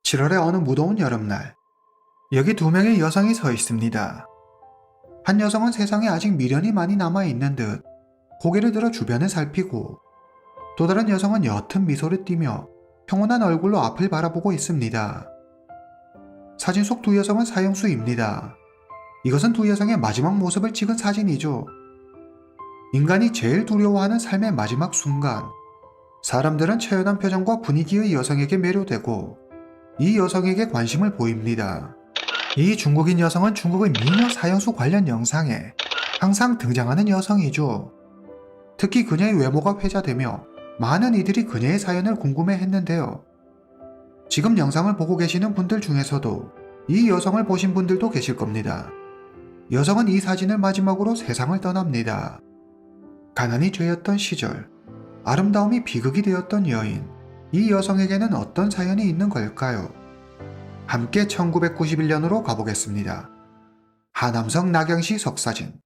7월의 어느 무더운 여름날, 여기 두 명의 여성이 서 있습니다. 한 여성은 세상에 아직 미련이 많이 남아있는 듯 고개를 들어 주변을 살피고, 또 다른 여성은 옅은 미소를 띠며 평온한 얼굴로 앞을 바라보고 있습니다. 사진 속 두 여성은 사형수입니다. 이것은 두 여성의 마지막 모습을 찍은 사진이죠. 인간이 제일 두려워하는 삶의 마지막 순간, 사람들은 처연한 표정과 분위기의 여성에게 매료되고 이 여성에게 관심을 보입니다. 이 중국인 여성은 중국의 미녀 사형수 관련 영상에 항상 등장하는 여성이죠. 특히 그녀의 외모가 회자되며 많은 이들이 그녀의 사연을 궁금해했는데요. 지금 영상을 보고 계시는 분들 중에서도 이 여성을 보신 분들도 계실 겁니다. 여성은 이 사진을 마지막으로 세상을 떠납니다. 가난이 죄였던 시절, 아름다움이 비극이 되었던 여인, 이 여성에게는 어떤 사연이 있는 걸까요? 함께 1991년으로 가보겠습니다. 하남성 낙양시 석사진.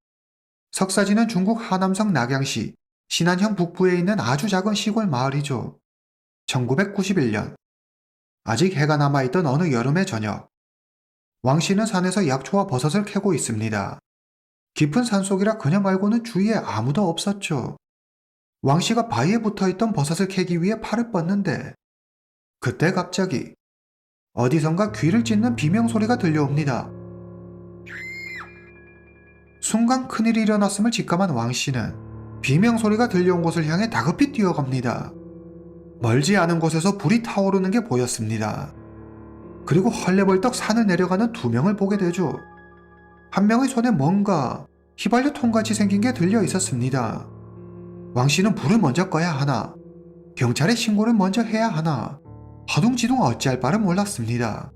석사진은 중국 하남성 낙양시 신안현 북부에 있는 아주 작은 시골 마을이죠. 1991년, 아직 해가 남아있던 어느 여름의 저녁, 왕씨는 산에서 약초와 버섯을 캐고 있습니다. 깊은 산속이라 그녀 말고는 주위에 아무도 없었죠. 왕씨가 바위에 붙어있던 버섯을 캐기 위해 팔을 뻗는데, 그때 갑자기 어디선가 귀를 찢는 비명소리가 들려옵니다. 순간 큰일이 일어났음을 직감한 왕씨는 비명소리가 들려온 곳을 향해 다급히 뛰어갑니다. 멀지 않은 곳에서 불이 타오르는 게 보였습니다. 그리고 헐레벌떡 산을 내려가는 두 명을 보게 되죠. 한 명의 손에 뭔가 휘발유 통같이 생긴 게 들려 있었습니다. 왕씨는 불을 먼저 꺼야 하나, 경찰에 신고를 먼저 해야 하나, 허둥지둥 어찌할 바를 몰랐습니다.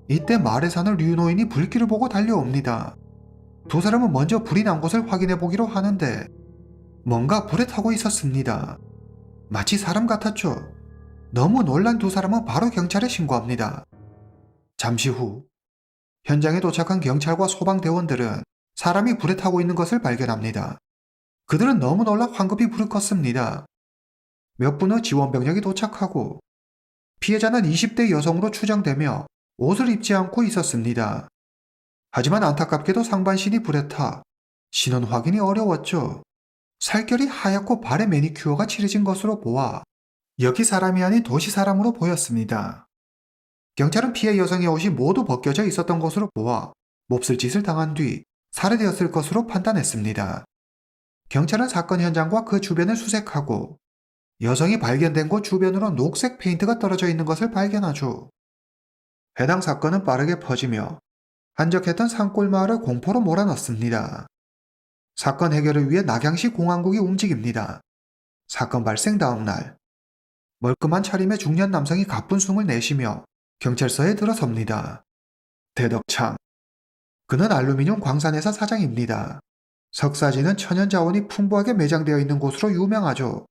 이때 마을에 사는 류노인이 불길을 보고 달려옵니다. 두 사람은 먼저 불이 난 곳을 확인해 보기로 하는데 뭔가 불에 타고 있었습니다. 마치 사람 같았죠. 너무 놀란 두 사람은 바로 경찰에 신고합니다. 잠시 후 현장에 도착한 경찰과 소방대원들은 사람이 불에 타고 있는 것을 발견합니다. 그들은 너무 놀라 황급히 불을 껐습니다. 몇 분 후 지원병력이 도착하고 피해자는 20대 여성으로 추정되며 옷을 입지 않고 있었습니다. 하지만 안타깝게도 상반신이 불에 타 신원 확인이 어려웠죠. 살결이 하얗고 발에 매니큐어가 칠해진 것으로 보아 여기 사람이 아닌 도시 사람으로 보였습니다. 경찰은 피해 여성의 옷이 모두 벗겨져 있었던 것으로 보아 몹쓸 짓을 당한 뒤 살해되었을 것으로 판단했습니다. 경찰은 사건 현장과 그 주변을 수색하고 여성이 발견된 곳 주변으로 녹색 페인트가 떨어져 있는 것을 발견하죠. 해당 사건은 빠르게 퍼지며 한적했던 산골 마을을 공포로 몰아넣습니다. 사건 해결을 위해 낙양시 공안국이 움직입니다. 사건 발생 다음 날, 멀끔한 차림의 중년 남성이 가쁜 숨을 내쉬며 경찰서에 들어섭니다. 대덕창. 그는 알루미늄 광산회사 사장입니다. 석사진은 천연자원이 풍부하게 매장되어 있는 곳으로 유명하죠.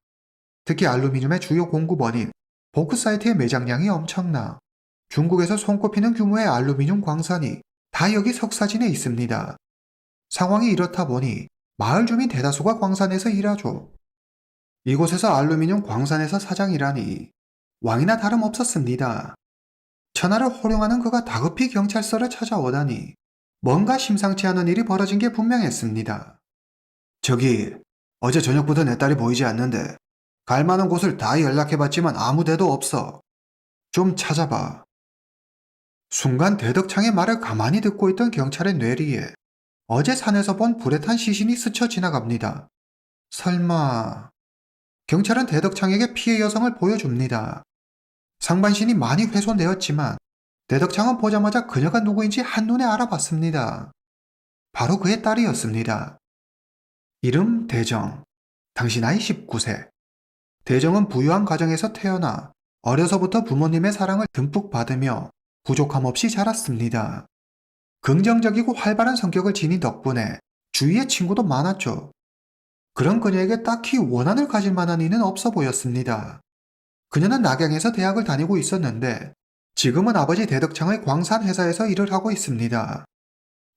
특히 알루미늄의 주요 공급원인 보크사이트의 매장량이 엄청나 중국에서 손꼽히는 규모의 알루미늄 광산이 다 여기 석사진에 있습니다. 상황이 이렇다 보니 마을 주민 대다수가 광산에서 일하죠. 이곳에서 알루미늄 광산회사 사장이라니 왕이나 다름없었습니다. 천하를 호령하는 그가 다급히 경찰서를 찾아오다니 뭔가 심상치 않은 일이 벌어진 게 분명했습니다. 저기, 어제 저녁부터 내 딸이 보이지 않는데 갈 만한 곳을 다 연락해봤지만 아무 데도 없어. 좀 찾아봐. 순간 대덕창의 말을 가만히 듣고 있던 경찰의 뇌리에 어제 산에서 본 불에 탄 시신이 스쳐 지나갑니다. 설마... 경찰은 대덕창에게 피해 여성을 보여줍니다. 상반신이 많이 훼손되었지만 대덕창은 보자마자 그녀가 누구인지 한눈에 알아봤습니다. 바로 그의 딸이었습니다. 이름 대정. 당시 나이 19세. 대정은 부유한 가정에서 태어나 어려서부터 부모님의 사랑을 듬뿍 받으며 부족함 없이 자랐습니다. 긍정적이고 활발한 성격을 지닌 덕분에 주위에 친구도 많았죠. 그런 그녀에게 딱히 원한을 가질 만한 이는 없어 보였습니다. 그녀는 낙양에서 대학을 다니고 있었는데 지금은 아버지 대덕창의 광산회사에서 일을 하고 있습니다.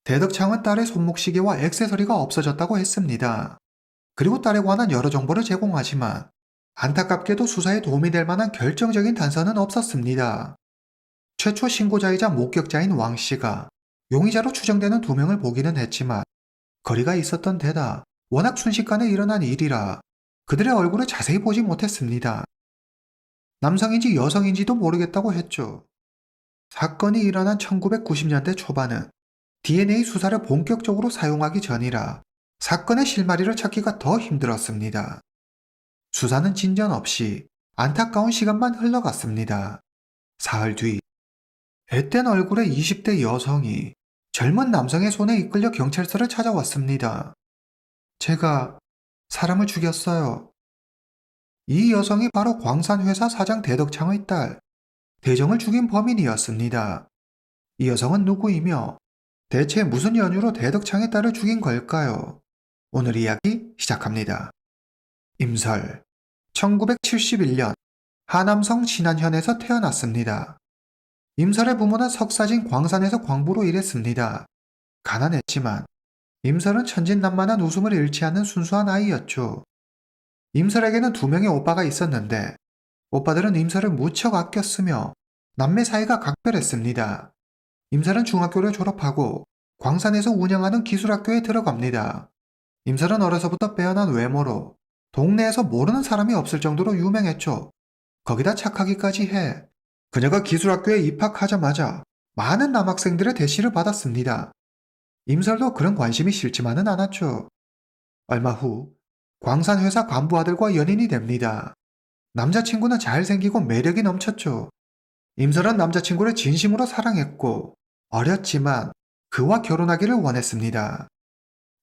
대덕창은 딸의 손목시계와 액세서리가 없어졌다고 했습니다. 그리고 딸에 관한 여러 정보를 제공하지만 안타깝게도 수사에 도움이 될 만한 결정적인 단서는 없었습니다. 최초 신고자이자 목격자인 왕 씨가 용의자로 추정되는 2명을 보기는 했지만 거리가 있었던 데다 워낙 순식간에 일어난 일이라 그들의 얼굴을 자세히 보지 못했습니다. 남성인지 여성인지도 모르겠다고 했죠. 사건이 일어난 1990년대 초반은 DNA 수사를 본격적으로 사용하기 전이라 사건의 실마리를 찾기가 더 힘들었습니다. 수사는 진전 없이 안타까운 시간만 흘러갔습니다. 사흘 뒤, 앳된 얼굴의 20대 여성이 젊은 남성의 손에 이끌려 경찰서를 찾아왔습니다. 제가 사람을 죽였어요. 이 여성이 바로 광산회사 사장 대덕창의 딸, 대정을 죽인 범인이었습니다. 이 여성은 누구이며 대체 무슨 연유로 대덕창의 딸을 죽인 걸까요? 오늘 이야기 시작합니다. 임설, 1971년 하남성 신안현에서 태어났습니다. 임설의 부모는 석사진 광산에서 광부로 일했습니다. 가난했지만 임설은 천진난만한 웃음을 잃지 않는 순수한 아이였죠. 임설에게는 2명의 오빠가 있었는데 오빠들은 임설을 무척 아꼈으며 남매 사이가 각별했습니다. 임설은 중학교를 졸업하고 광산에서 운영하는 기술학교에 들어갑니다. 임설은 어려서부터 빼어난 외모로 동네에서 모르는 사람이 없을 정도로 유명했죠. 거기다 착하기까지 해 그녀가 기술학교에 입학하자마자 많은 남학생들의 대시를 받았습니다. 임설도 그런 관심이 싫지만은 않았죠. 얼마 후 광산회사 간부 아들과 연인이 됩니다. 남자친구는 잘생기고 매력이 넘쳤죠. 임설은 남자친구를 진심으로 사랑했고 어렸지만 그와 결혼하기를 원했습니다.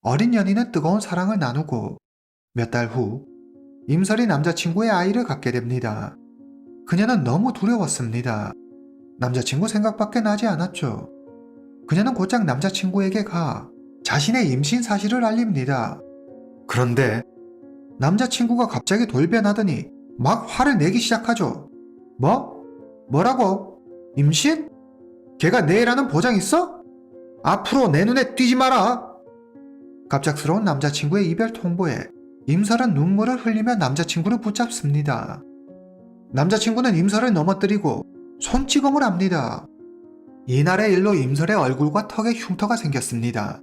어린 연인은 뜨거운 사랑을 나누고 몇 달 후 임설이 남자친구의 아이를 갖게 됩니다. 그녀는 너무 두려웠습니다. 남자친구 생각밖에 나지 않았죠. 그녀는 곧장 남자친구에게 가 자신의 임신 사실을 알립니다. 그런데 남자친구가 갑자기 돌변하더니 막 화를 내기 시작하죠. 뭐? 뭐라고? 임신? 걔가 내라는 보장 있어? 앞으로 내 눈에 띄지 마라. 갑작스러운 남자친구의 이별 통보에 임설은 눈물을 흘리며 남자친구를 붙잡습니다. 남자친구는 임설을 넘어뜨리고 손찌검을 합니다. 이날의 일로 임설의 얼굴과 턱에 흉터가 생겼습니다.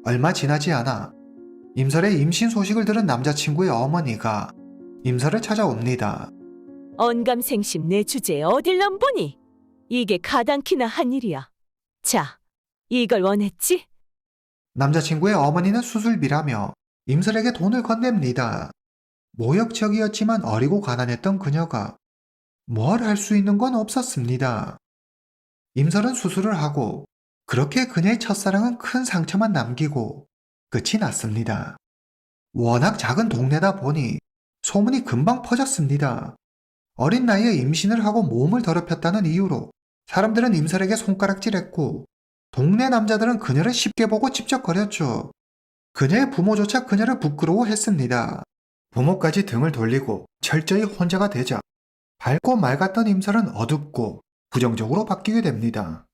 얼마 지나지 않아 임설의 임신 소식을 들은 남자친구의 어머니가 임설을 찾아옵니다. 언감생심 내 주제에 어딜 넘보니? 이게 가당키나 한 일이야. 자, 이걸 원했지? 남자친구의 어머니는 수술비라며 임설에게 돈을 건넵니다. 모욕적이었지만 어리고 가난했던 그녀가 뭘 할 수 있는 건 없었습니다. 임설은 수술을 하고 그렇게 그녀의 첫사랑은 큰 상처만 남기고 끝이 났습니다. 워낙 작은 동네다 보니 소문이 금방 퍼졌습니다. 어린 나이에 임신을 하고 몸을 더럽혔다는 이유로 사람들은 임설에게 손가락질했고 동네 남자들은 그녀를 쉽게 보고 찝쩍거렸죠. 그녀의 부모조차 그녀를 부끄러워했습니다. 부모까지 등을 돌리고 철저히 혼자가 되자 밝고 맑았던 임설은 어둡고 부정적으로 바뀌게 됩니다.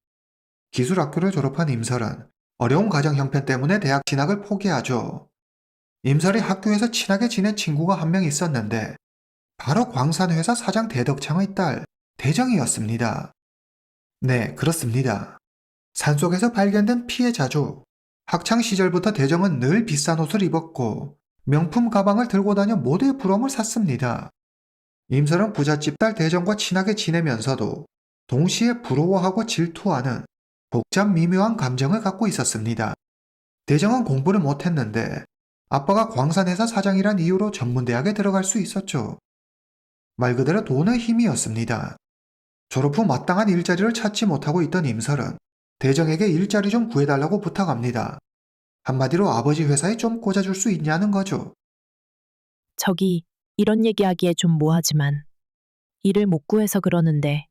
기술학교를 졸업한 임설은 어려운 가정 형편 때문에 대학 진학을 포기하죠. 임설이 학교에서 친하게 지낸 친구가 한 명 있었는데 바로 광산회사 사장 대덕창의 딸 대정이었습니다. 네, 그렇습니다. 산속에서 발견된 피해자죠. 학창 시절부터 대정은 늘 비싼 옷을 입었고 명품 가방을 들고 다녀 모두의 부러움을 샀습니다. 임설은 부잣집 딸 대정과 친하게 지내면서도 동시에 부러워하고 질투하는 복잡 미묘한 감정을 갖고 있었습니다. 대정은 공부를 못했는데 아빠가 광산회사 사장이란 이유로 전문대학에 들어갈 수 있었죠. 말 그대로 돈의 힘이었습니다. 졸업 후 마땅한 일자리를 찾지 못하고 있던 임설은 대정에게 일자리 좀 구해달라고 부탁합니다. 한마디로 아버지 회사에 좀 꽂아줄 수 있냐는 거죠. 저기, 이런 얘기하기에 좀 뭐하지만 일을 못 구해서 그러는데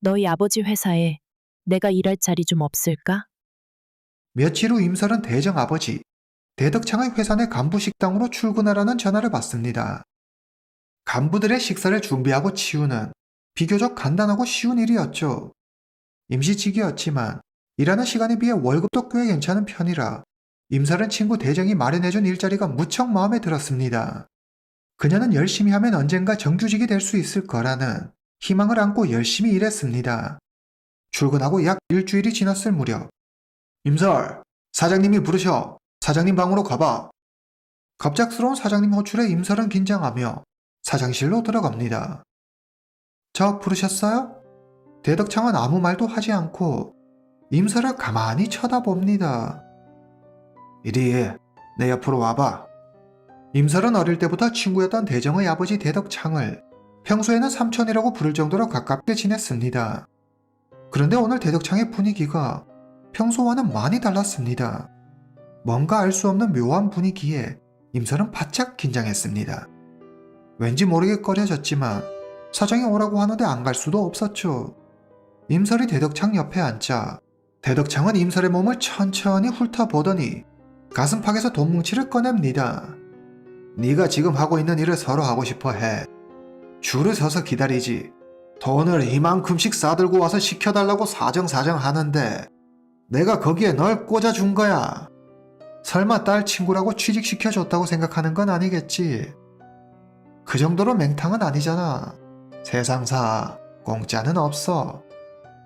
너희 아버지 회사에 내가 일할 자리 좀 없을까? 며칠 후 임설은 대정 아버지 대덕창의 회사 내 간부 식당으로 출근하라는 전화를 받습니다. 간부들의 식사를 준비하고 치우는 비교적 간단하고 쉬운 일이었죠. 임시직이었지만 일하는 시간에 비해 월급도 꽤 괜찮은 편이라 임설은 친구 대정이 마련해준 일자리가 무척 마음에 들었습니다. 그녀는 열심히 하면 언젠가 정규직이 될 수 있을 거라는 희망을 안고 열심히 일했습니다. 출근하고 약 일주일이 지났을 무렵, 임설, 사장님이 부르셔. 사장님 방으로 가봐. 갑작스러운 사장님 호출에 임설은 긴장하며 사장실로 들어갑니다. 저 부르셨어요? 대덕창은 아무 말도 하지 않고 임설을 가만히 쳐다봅니다. 이리 내 옆으로 와봐. 임설은 어릴 때부터 친구였던 대정의 아버지 대덕창을 평소에는 삼촌이라고 부를 정도로 가깝게 지냈습니다. 그런데 오늘 대덕창의 분위기가 평소와는 많이 달랐습니다. 뭔가 알 수 없는 묘한 분위기에 임설은 바짝 긴장했습니다. 왠지 모르게 꺼려졌지만 사장이 오라고 하는데 안 갈 수도 없었죠. 임설이 대덕창 옆에 앉자 대덕창은 임설의 몸을 천천히 훑어보더니 가슴팍에서 돈뭉치를 꺼냅니다. 네가 지금 하고 있는 일을 서로 하고 싶어 해. 줄을 서서 기다리지. 돈을 이만큼씩 싸들고 와서 시켜달라고 사정사정 하는데 내가 거기에 널 꽂아준 거야. 설마 딸 친구라고 취직시켜줬다고 생각하는 건 아니겠지. 그 정도로 맹탕은 아니잖아. 세상사 공짜는 없어.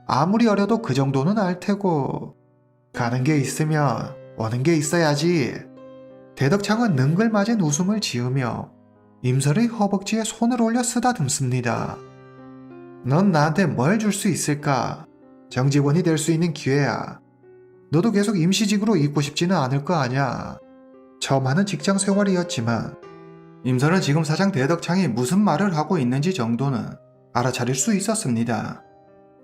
아무리 어려도 그 정도는 알 테고. 가는 게 있으면 오는 게 있어야지. 대덕창은 능글맞은 웃음을 지으며 임설의 허벅지에 손을 올려 쓰다듬습니다. 넌 나한테 뭘 줄 수 있을까? 정직원이 될 수 있는 기회야. 너도 계속 임시직으로 있고 싶지는 않을 거 아냐. 처음 하는 직장 생활이었지만 임설은 지금 사장 대덕창이 무슨 말을 하고 있는지 정도는 알아차릴 수 있었습니다.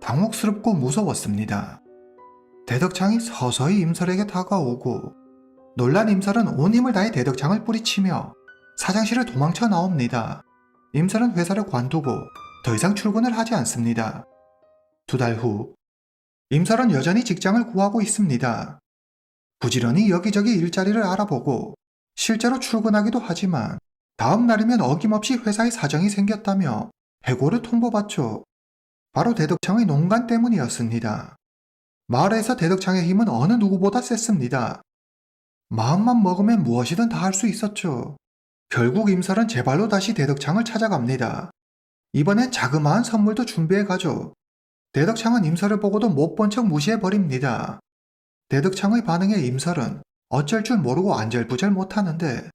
당혹스럽고 무서웠습니다. 대덕창이 서서히 임설에게 다가오고 놀란 임설은 온 힘을 다해 대덕창을 뿌리치며 사장실을 도망쳐 나옵니다. 임설은 회사를 관두고 더 이상 출근을 하지 않습니다. 2달 후, 임설은 여전히 직장을 구하고 있습니다. 부지런히 여기저기 일자리를 알아보고 실제로 출근하기도 하지만 다음 날이면 어김없이 회사에 사정이 생겼다며 해고를 통보받죠. 바로 대덕창의 농간 때문이었습니다. 마을에서 대덕창의 힘은 어느 누구보다 셌습니다. 마음만 먹으면 무엇이든 다 할 수 있었죠. 결국 임설은 제 발로 다시 대덕창을 찾아갑니다. 이번엔 자그마한 선물도 준비해 가죠. 대덕창은 임설을 보고도 못 본 척 무시해버립니다. 대덕창의 반응에 임설은 어쩔 줄 모르고 안절부절 못하는데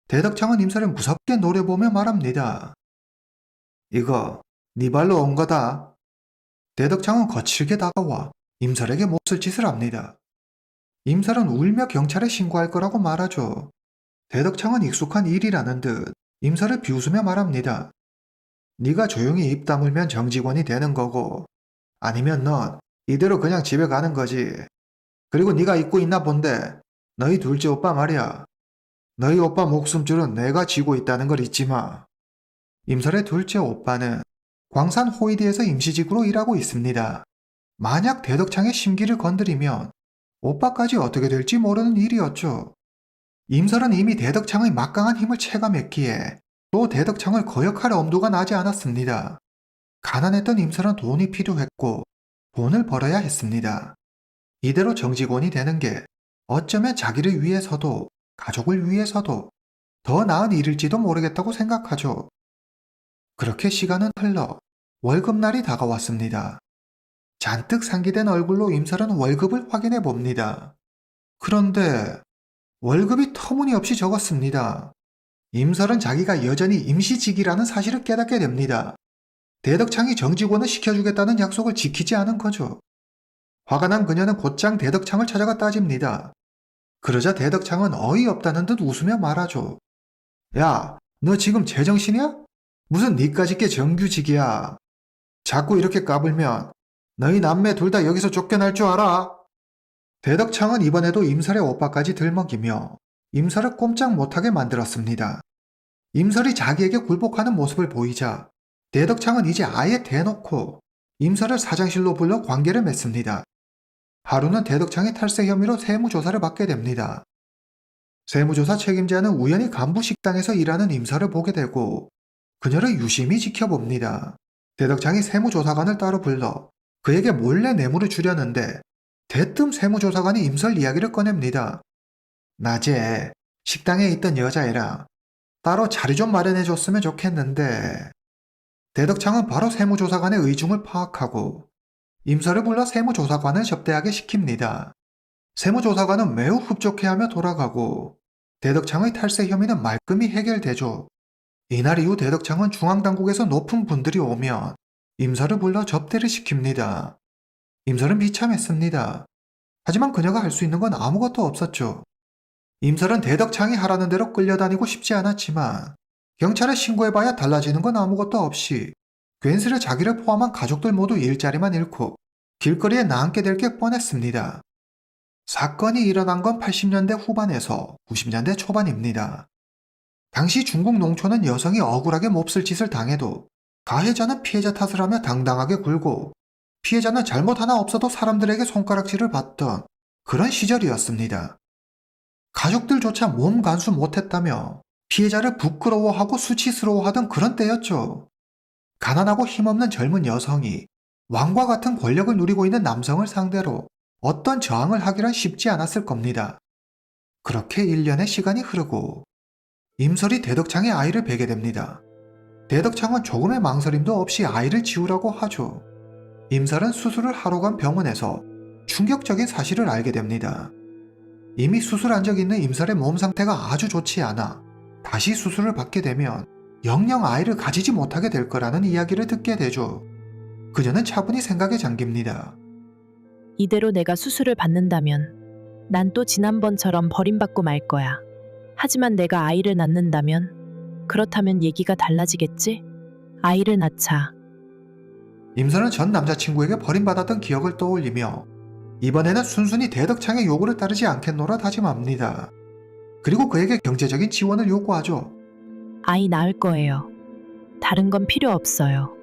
대덕창은 임설을 무섭게 노려보며 말합니다. 이거 네 발로 온 거다. 대덕창은 거칠게 다가와 임설에게 몹쓸 짓을 합니다. 임설은 울며 경찰에 신고할 거라고 말하죠. 대덕창은 익숙한 일이라는 듯 임설을 비웃으며 말합니다. 네가 조용히 입 다물면 정직원이 되는 거고 아니면 넌 이대로 그냥 집에 가는 거지. 그리고 네가 잊고 있나 본데 너희 둘째 오빠 말이야. 너희 오빠 목숨줄은 내가 쥐고 있다는 걸 잊지 마. 임설의 둘째 오빠는 광산 호이디에서 임시직으로 일하고 있습니다. 만약 대덕창의 심기를 건드리면 오빠까지 어떻게 될지 모르는 일이었죠. 임설은 이미 대덕창의 막강한 힘을 체감했기에 또 대덕창을 거역할 엄두가 나지 않았습니다. 가난했던 임설은 돈이 필요했고 돈을 벌어야 했습니다. 이대로 정직원이 되는 게 어쩌면 자기를 위해서도 가족을 위해서도 더 나은 일일지도 모르겠다고 생각하죠. 그렇게 시간은 흘러 월급날이 다가왔습니다. 잔뜩 상기된 얼굴로 임설은 월급을 확인해 봅니다. 그런데 월급이 터무니없이 적었습니다. 임설은 자기가 여전히 임시직이라는 사실을 깨닫게 됩니다. 대덕창이 정직원을 시켜주겠다는 약속을 지키지 않은 거죠. 화가 난 그녀는 곧장 대덕창을 찾아가 따집니다. 그러자 대덕창은 어이없다는 듯 웃으며 말하죠. 야, 너 지금 제정신이야? 무슨 니까짓 게 정규직이야. 자꾸 이렇게 까불면 너희 남매 둘 다 여기서 쫓겨날 줄 알아? 대덕창은 이번에도 임설의 오빠까지 들먹이며 임설을 꼼짝 못하게 만들었습니다. 임설이 자기에게 굴복하는 모습을 보이자 대덕창은 이제 아예 대놓고 임설을 사장실로 불러 관계를 맺습니다. 하루는 대덕창의 탈세 혐의로 세무조사를 받게 됩니다. 세무조사 책임자는 우연히 간부 식당에서 일하는 임설을 보게 되고 그녀를 유심히 지켜봅니다. 대덕창이 세무조사관을 따로 불러 그에게 몰래 뇌물을 주려는데 대뜸 세무조사관이 임설 이야기를 꺼냅니다. 낮에 식당에 있던 여자애랑 따로 자리 좀 마련해 줬으면 좋겠는데. 대덕창은 바로 세무조사관의 의중을 파악하고 임서를 불러 세무조사관을 접대하게 시킵니다. 세무조사관은 매우 흡족해하며 돌아가고 대덕창의 탈세 혐의는 말끔히 해결되죠. 이날 이후 대덕창은 중앙당국에서 높은 분들이 오면 임서를 불러 접대를 시킵니다. 임설은 비참했습니다. 하지만 그녀가 할 수 있는 건 아무것도 없었죠. 임설은 대덕창이 하라는 대로 끌려다니고 싶지 않았지만 경찰에 신고해봐야 달라지는 건 아무것도 없이 괜스레 자기를 포함한 가족들 모두 일자리만 잃고 길거리에 나앉게 될 게 뻔했습니다. 사건이 일어난 건 80년대 후반에서 90년대 초반입니다. 당시 중국 농촌은 여성이 억울하게 몹쓸 짓을 당해도 가해자는 피해자 탓을 하며 당당하게 굴고 피해자는 잘못 하나 없어도 사람들에게 손가락질을 받던 그런 시절이었습니다. 가족들조차 몸 간수 못했다며 피해자를 부끄러워하고 수치스러워하던 그런 때였죠. 가난하고 힘없는 젊은 여성이 왕과 같은 권력을 누리고 있는 남성을 상대로 어떤 저항을 하기란 쉽지 않았을 겁니다. 그렇게 1년의 시간이 흐르고 임설이 대덕창의 아이를 베게 됩니다. 대덕창은 조금의 망설임도 없이 아이를 지우라고 하죠. 임설은 수술을 하러 간 병원에서 충격적인 사실을 알게 됩니다. 이미 수술한 적 있는 임설의 몸 상태가 아주 좋지 않아 다시 수술을 받게 되면 영영 아이를 가지지 못하게 될 거라는 이야기를 듣게 되죠. 그녀는 차분히 생각에 잠깁니다. 이대로 내가 수술을 받는다면 난 또 지난번처럼 버림받고 말 거야. 하지만 내가 아이를 낳는다면 그렇다면 얘기가 달라지겠지? 아이를 낳자. 임설은 전 남자친구에게 버림받았던 기억을 떠올리며 이번에는 순순히 대덕창의 요구를 따르지 않겠노라 다짐합니다. 그리고 그에게 경제적인 지원을 요구하죠. 아이 낳을 거예요. 다른 건 필요 없어요.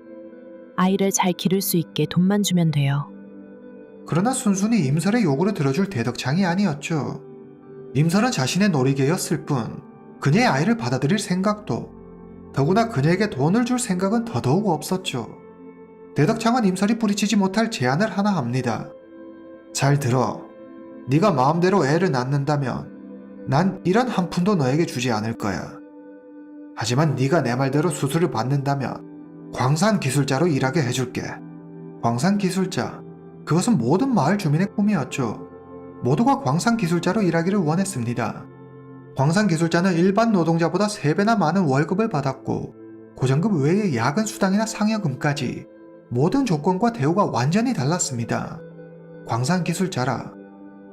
아이를 잘 기를 수 있게 돈만 주면 돼요. 그러나 순순히 임설의 요구를 들어줄 대덕창이 아니었죠. 임설은 자신의 놀이개였을 뿐 그녀의 아이를 받아들일 생각도 더구나 그녀에게 돈을 줄 생각은 더더욱 없었죠. 대덕창은 임설이 뿌리치지 못할 제안을 하나 합니다. 잘 들어. 네가 마음대로 애를 낳는다면 난 이런 한 푼도 너에게 주지 않을 거야. 하지만 네가 내 말대로 수술을 받는다면 광산기술자로 일하게 해줄게. 광산기술자. 그것은 모든 마을 주민의 꿈이었죠. 모두가 광산기술자로 일하기를 원했습니다. 광산기술자는 일반 노동자보다 3배나 많은 월급을 받았고 고정급 외에 야근 수당이나 상여금까지 모든 조건과 대우가 완전히 달랐습니다. 광산기술자라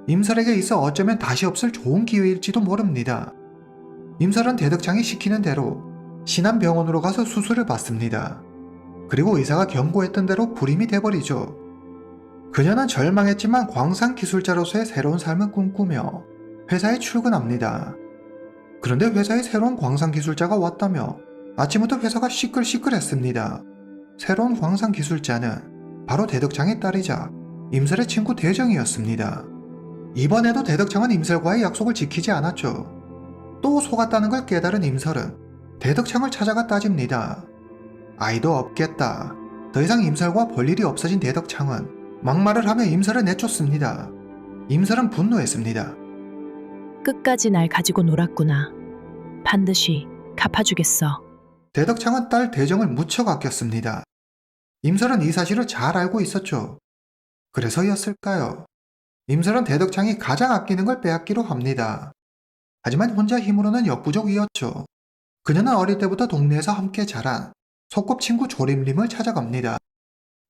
임설에게 있어 어쩌면 다시 없을 좋은 기회일지도 모릅니다. 임설은 대덕창이 시키는 대로 신안병원으로 가서 수술을 받습니다. 그리고 의사가 경고했던 대로 불임이 돼버리죠. 그녀는 절망했지만 광산기술자로서의 새로운 삶을 꿈꾸며 회사에 출근합니다. 그런데 회사에 새로운 광산기술자가 왔다며 아침부터 회사가 시끌시끌했습니다. 새로운 광산기술자는 바로 대덕창의 딸이자 임설의 친구 대정이었습니다. 이번에도 대덕창은 임설과의 약속을 지키지 않았죠. 또 속았다는 걸 깨달은 임설은 대덕창을 찾아가 따집니다. 아이도 없겠다. 더 이상 임설과 볼 일이 없어진 대덕창은 막말을 하며 임설을 내쫓습니다. 임설은 분노했습니다. 끝까지 날 가지고 놀았구나. 반드시 갚아주겠어. 대덕창은 딸 대정을 무척 아꼈습니다. 임설은 이 사실을 잘 알고 있었죠. 그래서였을까요? 임설은 대덕창이 가장 아끼는 걸 빼앗기로 합니다. 하지만 혼자 힘으로는 역부족이었죠. 그녀는 어릴 때부터 동네에서 함께 자란 소꿉친구 조림림을 찾아갑니다.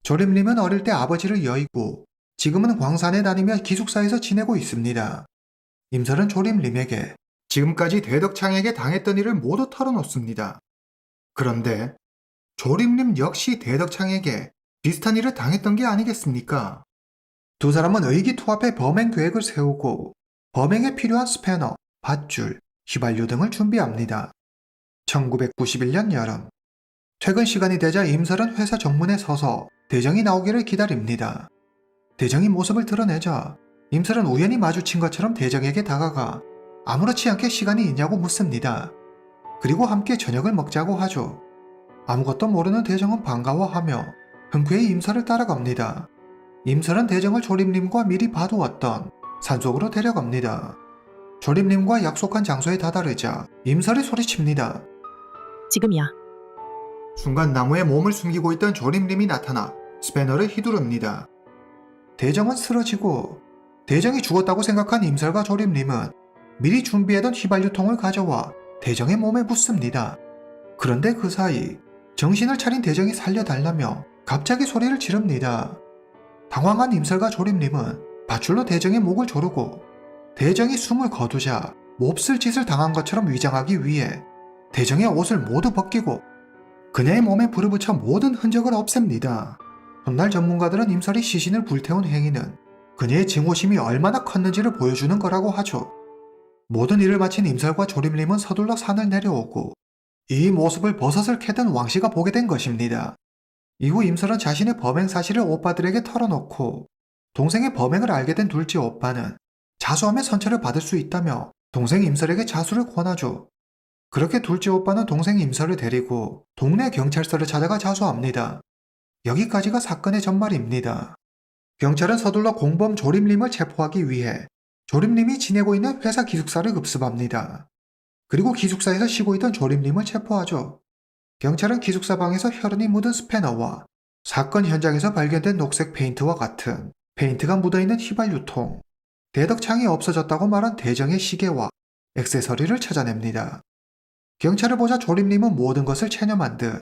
조림림은 어릴 때 아버지를 여의고 지금은 광산에 다니며 기숙사에서 지내고 있습니다. 임설은 조림림에게 지금까지 대덕창에게 당했던 일을 모두 털어놓습니다. 그런데 조림림 역시 대덕창에게 비슷한 일을 당했던 게 아니겠습니까? 두 사람은 의기투합해 범행 계획을 세우고 범행에 필요한 스패너, 밧줄, 휘발유 등을 준비합니다. 1991년 여름 퇴근 시간이 되자 임설은 회사 정문에 서서 대정이 나오기를 기다립니다. 대정이 모습을 드러내자 임설은 우연히 마주친 것처럼 대정에게 다가가 아무렇지 않게 시간이 있냐고 묻습니다. 그리고 함께 저녁을 먹자고 하죠. 아무것도 모르는 대정은 반가워하며 흔쾌히 임설을 따라갑니다. 임설은 대정을 조림림과 미리 봐두었던 산속으로 데려갑니다. 조림님과 약속한 장소에 다다르자 임설이 소리칩니다. 지금이야. 순간 나무에 몸을 숨기고 있던 조림님이 나타나 스패너를 휘두릅니다. 대정은 쓰러지고 대정이 죽었다고 생각한 임설과 조림님은 미리 준비해둔 휘발유통을 가져와 대정의 몸에 붓습니다. 그런데 그 사이 정신을 차린 대정이 살려달라며 갑자기 소리를 지릅니다. 당황한 임설과 조림님은 밧줄로 대정의 목을 조르고 대정이 숨을 거두자 몹쓸 짓을 당한 것처럼 위장하기 위해 대정의 옷을 모두 벗기고 그녀의 몸에 불을 붙여 모든 흔적을 없앱니다. 훗날 전문가들은 임설이 시신을 불태운 행위는 그녀의 증오심이 얼마나 컸는지를 보여주는 거라고 하죠. 모든 일을 마친 임설과 조림님은 서둘러 산을 내려오고 이 모습을 버섯을 캐던 왕씨가 보게 된 것입니다. 이후 임설은 자신의 범행 사실을 오빠들에게 털어놓고 동생의 범행을 알게 된 둘째 오빠는 자수하며 선처를 받을 수 있다며 동생 임설에게 자수를 권하죠. 그렇게 둘째 오빠는 동생 임설을 데리고 동네 경찰서를 찾아가 자수합니다. 여기까지가 사건의 전말입니다. 경찰은 서둘러 공범 조림님을 체포하기 위해 조림님이 지내고 있는 회사 기숙사를 급습합니다. 그리고 기숙사에서 쉬고 있던 조림님을 체포하죠. 경찰은 기숙사 방에서 혈흔이 묻은 스패너와 사건 현장에서 발견된 녹색 페인트와 같은 페인트가 묻어있는 휘발유통, 대덕창이 없어졌다고 말한 대정의 시계와 액세서리를 찾아냅니다. 경찰을 보자 조림님은 모든 것을 체념한 듯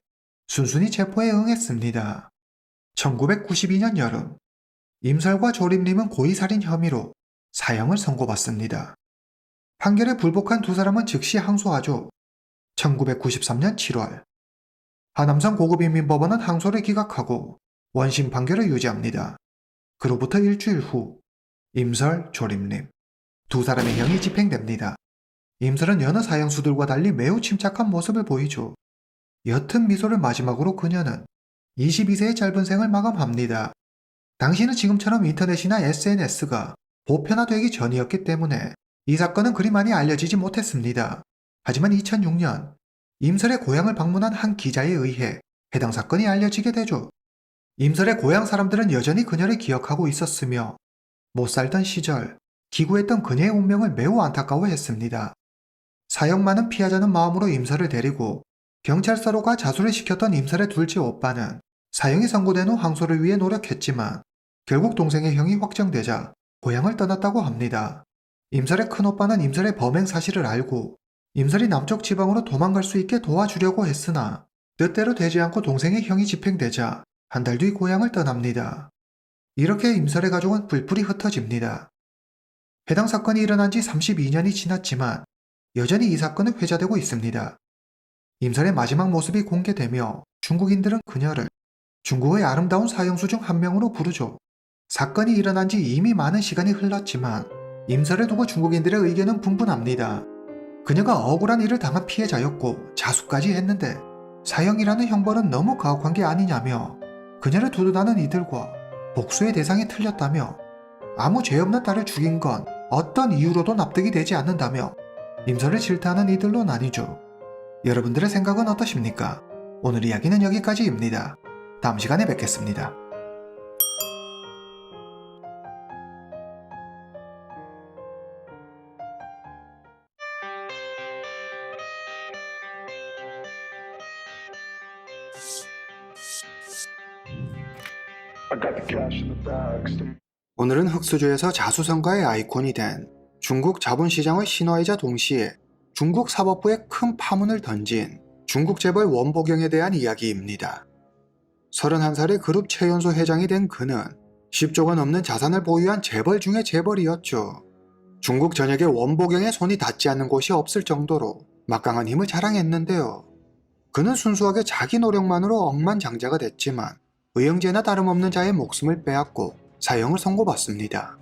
순순히 체포에 응했습니다. 1992년 여름, 임설과 조림님은 고의살인 혐의로 사형을 선고받습니다. 판결에 불복한 두 사람은 즉시 항소하죠. 1993년 7월, 하남성 고급인민법원은 항소를 기각하고 원심 판결을 유지합니다. 그로부터 일주일 후, 임설, 조림님 두 사람의 형이 집행됩니다. 임설은 여느 사형수들과 달리 매우 침착한 모습을 보이죠. 옅은 미소를 마지막으로 그녀는 22세의 짧은 생을 마감합니다. 당시는 지금처럼 인터넷이나 SNS가 보편화되기 전이었기 때문에 이 사건은 그리 많이 알려지지 못했습니다. 하지만 2006년 임설의 고향을 방문한 한 기자에 의해 해당 사건이 알려지게 되죠. 임설의 고향 사람들은 여전히 그녀를 기억하고 있었으며 못 살던 시절 기구했던 그녀의 운명을 매우 안타까워했습니다. 사형 많은 피하자는 마음으로 임설을 데리고 경찰서로 가 자수를 시켰던 임설의 둘째 오빠는 사형이 선고된 후 항소를 위해 노력했지만 결국 동생의 형이 확정되자 고향을 떠났다고 합니다. 임설의 큰오빠는 임설의 범행 사실을 알고 임설이 남쪽 지방으로 도망갈 수 있게 도와주려고 했으나 뜻대로 되지 않고 동생의 형이 집행되자 한 달 뒤 고향을 떠납니다. 이렇게 임설의 가족은 뿔뿔이 흩어집니다. 해당 사건이 일어난 지 32년이 지났지만 여전히 이 사건은 회자되고 있습니다. 임설의 마지막 모습이 공개되며 중국인들은 그녀를 중국의 아름다운 사형수 중 한 명으로 부르죠. 사건이 일어난 지 이미 많은 시간이 흘렀지만 임설을 두고 중국인들의 의견은 분분합니다. 그녀가 억울한 일을 당한 피해자였고 자수까지 했는데 사형이라는 형벌은 너무 가혹한 게 아니냐며 그녀를 두둔하는 이들과 복수의 대상이 틀렸다며 아무 죄 없는 딸을 죽인 건 어떤 이유로도 납득이 되지 않는다며 임설을 질타하는 이들로 나뉘죠. 여러분들의 생각은 어떠십니까? 오늘 이야기는 여기까지입니다. 다음 시간에 뵙겠습니다. 오늘은 흑수저에서 자수성가의 아이콘이 된 중국 자본시장의 신화이자 동시에 중국 사법부에 큰 파문을 던진 중국 재벌 원보경에 대한 이야기입니다. 31살의 그룹 최연소 회장이 된 그는 10조가 넘는 자산을 보유한 재벌 중의 재벌이었죠. 중국 전역에 원보경의 손이 닿지 않는 곳이 없을 정도로 막강한 힘을 자랑했는데요. 그는 순수하게 자기 노력만으로 억만장자가 됐지만 의형제나 다름없는 자의 목숨을 빼앗고 사형을 선고받습니다.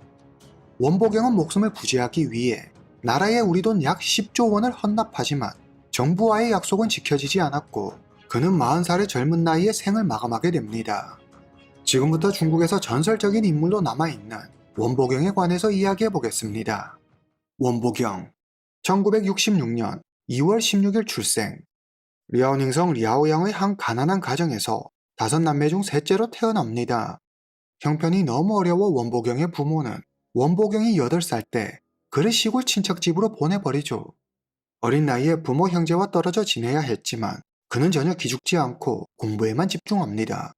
원보경은 목숨을 부지하기 위해 나라에 우리 돈 약 10조 원을 헌납하지만 정부와의 약속은 지켜지지 않았고 그는 40살의 젊은 나이에 생을 마감하게 됩니다. 지금부터 중국에서 전설적인 인물로 남아있는 원보경에 관해서 이야기해보겠습니다. 원보경, 1966년 2월 16일 출생. 랴오닝성 랴오양의 한 가난한 가정에서 5남매 중 셋째로 태어납니다. 형편이 너무 어려워 원보경의 부모는 원보경이 8살 때 그를 시골 친척집으로 보내버리죠. 어린 나이에 부모 형제와 떨어져 지내야 했지만 그는 전혀 기죽지 않고 공부에만 집중합니다.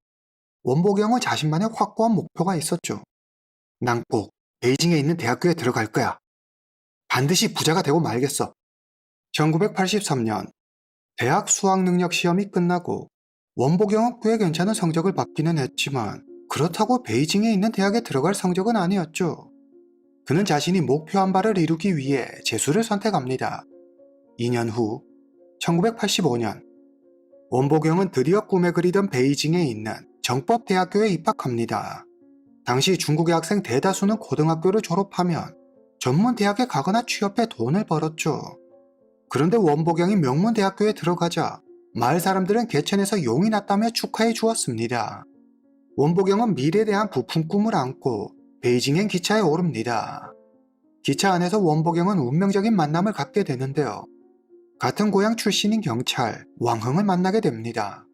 원보경은 자신만의 확고한 목표가 있었죠. 난 꼭 베이징에 있는 대학교에 들어갈 거야. 반드시 부자가 되고 말겠어. 1983년 대학 수학능력 시험이 끝나고 원보경은 꽤 괜찮은 성적을 받기는 했지만 그렇다고 베이징에 있는 대학에 들어갈 성적은 아니었죠. 그는 자신이 목표한 바를 이루기 위해 재수를 선택합니다. 2년 후 1985년 원보경은 드디어 꿈에 그리던 베이징에 있는 정법대학교에 입학합니다. 당시 중국의 학생 대다수는 고등학교를 졸업하면 전문 대학에 가거나 취업해 돈을 벌었죠. 그런데 원보경이 명문대학교에 들어가자 마을 사람들은 개천에서 용이 났다며 축하해 주었습니다. 원보경은 미래에 대한 부푼 꿈을 안고 베이징행 기차에 오릅니다. 기차 안에서 원보경은 운명적인 만남을 갖게 되는데요. 같은 고향 출신인 경찰 왕흥을 만나게 됩니다.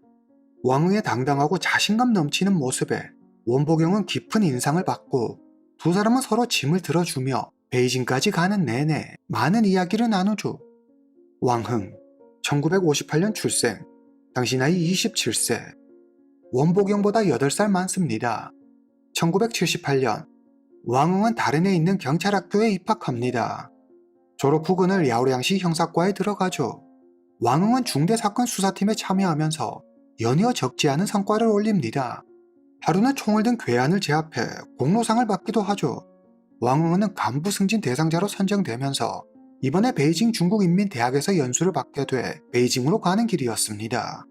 왕흥의 당당하고 자신감 넘치는 모습에 원보경은 깊은 인상을 받고 두 사람은 서로 짐을 들어주며 베이징까지 가는 내내 많은 이야기를 나누죠. 왕흥, 1958년 출생, 당시 나이 27세. 원보경보다 8살 많습니다. 1978년 왕흥은 다른에 있는 경찰학교에 입학합니다. 졸업 후 그는 랴오량시 형사과에 들어가죠. 왕흥은 중대사건 수사팀에 참여하면서 연이어 적지 않은 성과를 올립니다. 하루는 총을 든 괴한을 제압해 공로상을 받기도 하죠. 왕흥은 간부 승진 대상자로 선정되면서 이번에 베이징 중국인민대학에서 연수를 받게 돼 베이징으로 가는 길이었습니다.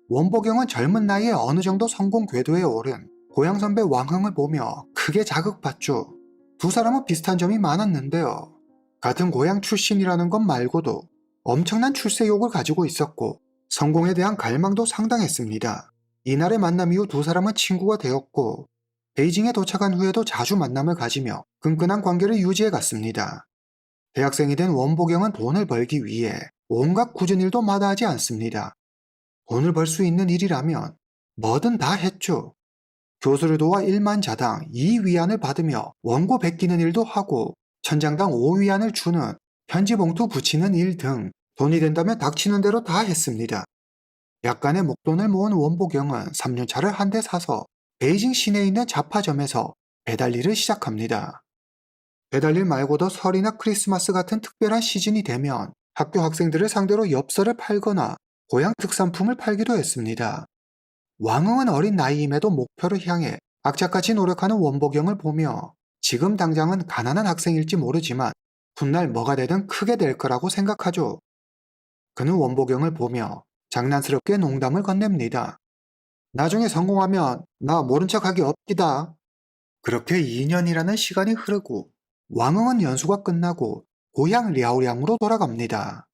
원보경은 젊은 나이에 어느 정도 성공 궤도에 오른 고향 선배 왕흥을 보며 크게 자극받죠. 두 사람은 비슷한 점이 많았는데요. 같은 고향 출신이라는 것 말고도 엄청난 출세욕을 가지고 있었고 성공에 대한 갈망도 상당했습니다. 이날의 만남 이후 두 사람은 친구가 되었고 베이징에 도착한 후에도 자주 만남을 가지며 끈끈한 관계를 유지해 갔습니다. 대학생이 된 원보경은 돈을 벌기 위해 온갖 굳은 일도 마다하지 않습니다. 돈을 벌 수 있는 일이라면 뭐든 다 했죠. 교수를 도와 1만 자당 2위안을 받으며 원고 베끼는 일도 하고 천장당 5위안을 주는 편지 봉투 붙이는 일 등 돈이 된다면 닥치는 대로 다 했습니다. 약간의 목돈을 모은 원보경은 3년차를 한 대 사서 베이징 시내에 있는 잡화점에서 배달 일을 시작합니다. 배달 일 말고도 설이나 크리스마스 같은 특별한 시즌이 되면 학교 학생들을 상대로 엽서를 팔거나 고향 특산품을 팔기도 했습니다. 왕흥은 어린 나이임에도 목표를 향해 악착같이 노력하는 원보경을 보며 지금 당장은 가난한 학생일지 모르지만 훗날 뭐가 되든 크게 될 거라고 생각하죠. 그는 원보경을 보며 장난스럽게 농담을 건넵니다. 나중에 성공하면 나 모른 척하기 없기다. 그렇게 2년이라는 시간이 흐르고 왕흥은 연수가 끝나고 고향 랴오량으로 돌아갑니다.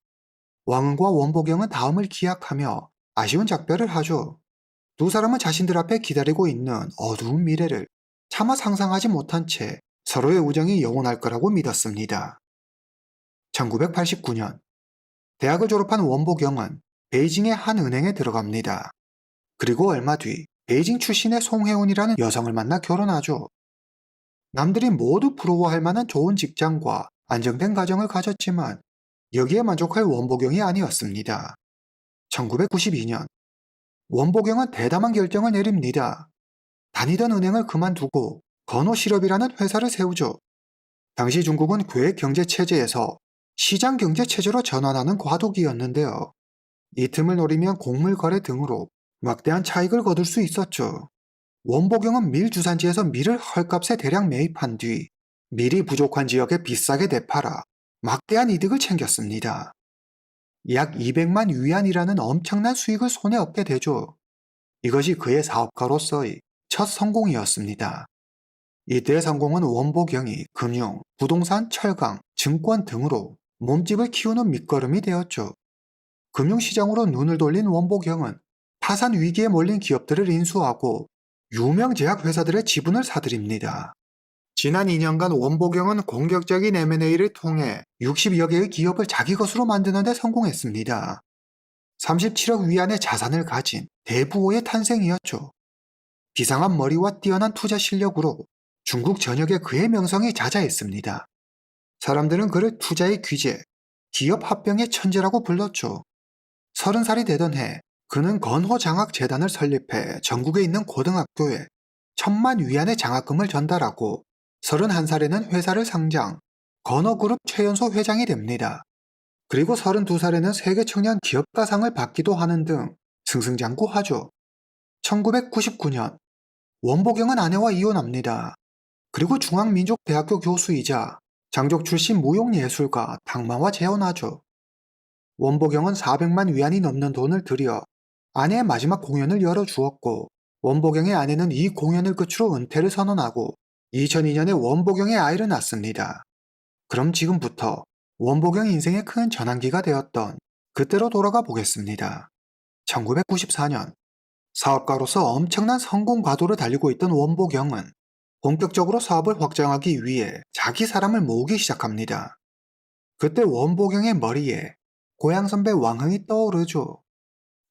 왕흥과 원보경은 다음을 기약하며 아쉬운 작별을 하죠. 두 사람은 자신들 앞에 기다리고 있는 어두운 미래를 차마 상상하지 못한 채 서로의 우정이 영원할 거라고 믿었습니다. 1989년 대학을 졸업한 원보경은 베이징의 한 은행에 들어갑니다. 그리고 얼마 뒤 베이징 출신의 송혜운이라는 여성을 만나 결혼하죠. 남들이 모두 부러워할 만한 좋은 직장과 안정된 가정을 가졌지만 여기에 만족할 원보경이 아니었습니다. 1992년 원보경은 대담한 결정을 내립니다. 다니던 은행을 그만두고 건호실업이라는 회사를 세우죠. 당시 중국은 괴 경제체제에서 시장경제체제로 전환하는 과도기였는데요. 이 틈을 노리면 곡물 거래 등으로 막대한 차익을 거둘 수 있었죠. 원보경은 밀 주산지에서 밀을 헐값에 대량 매입한 뒤 밀이 부족한 지역에 비싸게 되팔아 막대한 이득을 챙겼습니다. 약 200만 위안이라는 엄청난 수익을 손에 얻게 되죠. 이것이 그의 사업가로서의 첫 성공이었습니다. 이때의 성공은 원보경이 금융, 부동산, 철강, 증권 등으로 몸집을 키우는 밑거름이 되었죠. 금융시장으로 눈을 돌린 원보경은 파산 위기에 몰린 기업들을 인수하고 유명 제약회사들의 지분을 사들입니다. 지난 2년간 원보경은 공격적인 M&A를 통해 60여 개의 기업을 자기 것으로 만드는 데 성공했습니다. 37억 위안의 자산을 가진 대부호의 탄생이었죠. 비상한 머리와 뛰어난 투자 실력으로 중국 전역에 그의 명성이 자자했습니다. 사람들은 그를 투자의 귀재, 기업 합병의 천재라고 불렀죠. 30살이 되던 해 그는 건호장학재단을 설립해 전국에 있는 고등학교에 1,000만 위안의 장학금을 전달하고 31살에는 회사를 상장, 건호그룹 최연소 회장이 됩니다. 그리고 32살에는 세계 청년 기업가상을 받기도 하는 등 승승장구하죠. 1999년 원보경은 아내와 이혼합니다. 그리고 중앙민족대학교 교수이자 장족 출신 무용예술가 당마와 재혼하죠. 원보경은 400만 위안이 넘는 돈을 들여 아내의 마지막 공연을 열어주었고, 원보경의 아내는 이 공연을 끝으로 은퇴를 선언하고 2002년에 원보경의 아이를 낳습니다. 그럼 지금부터 원보경 인생의 큰 전환기가 되었던 그때로 돌아가 보겠습니다. 1994년 사업가로서 엄청난 성공 과도를 달리고 있던 원보경은 본격적으로 사업을 확장하기 위해 자기 사람을 모으기 시작합니다. 그때 원보경의 머리에 고향 선배 왕흥이 떠오르죠.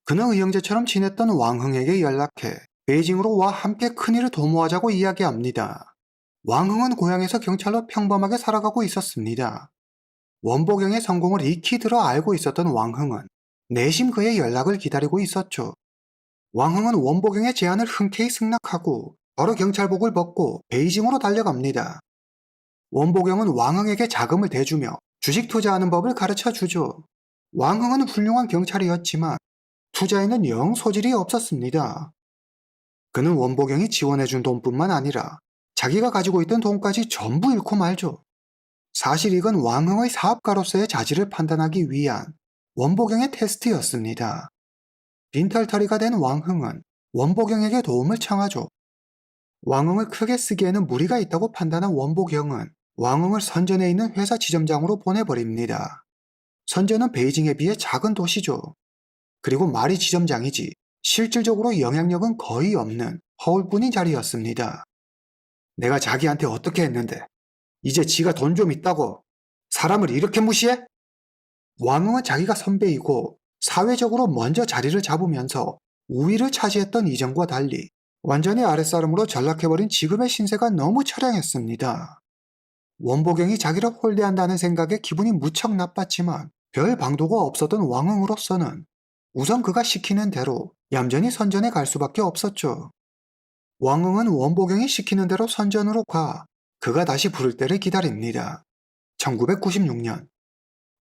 그는 의형제처럼 지냈던 왕흥에게 연락해 베이징으로 와 함께 큰일을 도모하자고 이야기합니다. 왕흥은 고향에서 경찰로 평범하게 살아가고 있었습니다. 원보경의 성공을 익히 들어 알고 있었던 왕흥은 내심 그의 연락을 기다리고 있었죠. 왕흥은 원보경의 제안을 흔쾌히 승낙하고 바로 경찰복을 벗고 베이징으로 달려갑니다. 원보경은 왕흥에게 자금을 대주며 주식 투자하는 법을 가르쳐 주죠. 왕흥은 훌륭한 경찰이었지만 투자에는 영 소질이 없었습니다. 그는 원보경이 지원해준 돈뿐만 아니라 자기가 가지고 있던 돈까지 전부 잃고 말죠. 사실 이건 왕흥의 사업가로서의 자질을 판단하기 위한 원보경의 테스트였습니다. 빈털터리가 된 왕흥은 원보경에게 도움을 청하죠. 왕흥을 크게 쓰기에는 무리가 있다고 판단한 원보경은 왕흥을 선전에 있는 회사 지점장으로 보내버립니다. 선전은 베이징에 비해 작은 도시죠. 그리고 말이 지점장이지 실질적으로 영향력은 거의 없는 허울뿐인 자리였습니다. 내가 자기한테 어떻게 했는데 이제 지가 돈 좀 있다고 사람을 이렇게 무시해? 왕흥은 자기가 선배이고 사회적으로 먼저 자리를 잡으면서 우위를 차지했던 이전과 달리 완전히 아랫사람으로 전락해버린 지금의 신세가 너무 처량했습니다. 원보경이 자기를 홀대한다는 생각에 기분이 무척 나빴지만 별 방도가 없었던 왕흥으로서는 우선 그가 시키는 대로 얌전히 선전에 갈 수밖에 없었죠. 왕흥은 원보경이 시키는 대로 선전으로 가 그가 다시 부를 때를 기다립니다. 1996년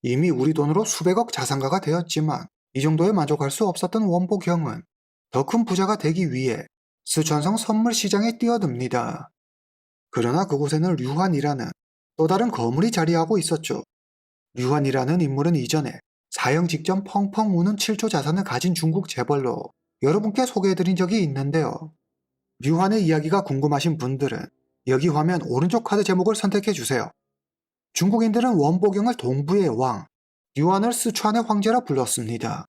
이미 우리 돈으로 수백억 자산가가 되었지만 이 정도에 만족할 수 없었던 원보경은 더 큰 부자가 되기 위해 스촨성 선물 시장에 뛰어듭니다. 그러나 그곳에는 류환이라는 또 다른 거물이 자리하고 있었죠. 류환이라는 인물은 이전에 사형 직전 펑펑 우는 7조 자산을 가진 중국 재벌로 여러분께 소개해드린 적이 있는데요. 류환의 이야기가 궁금하신 분들은 여기 화면 오른쪽 카드 제목을 선택해주세요. 중국인들은 원보경을 동부의 왕, 류환을 스촨의 황제라 불렀습니다.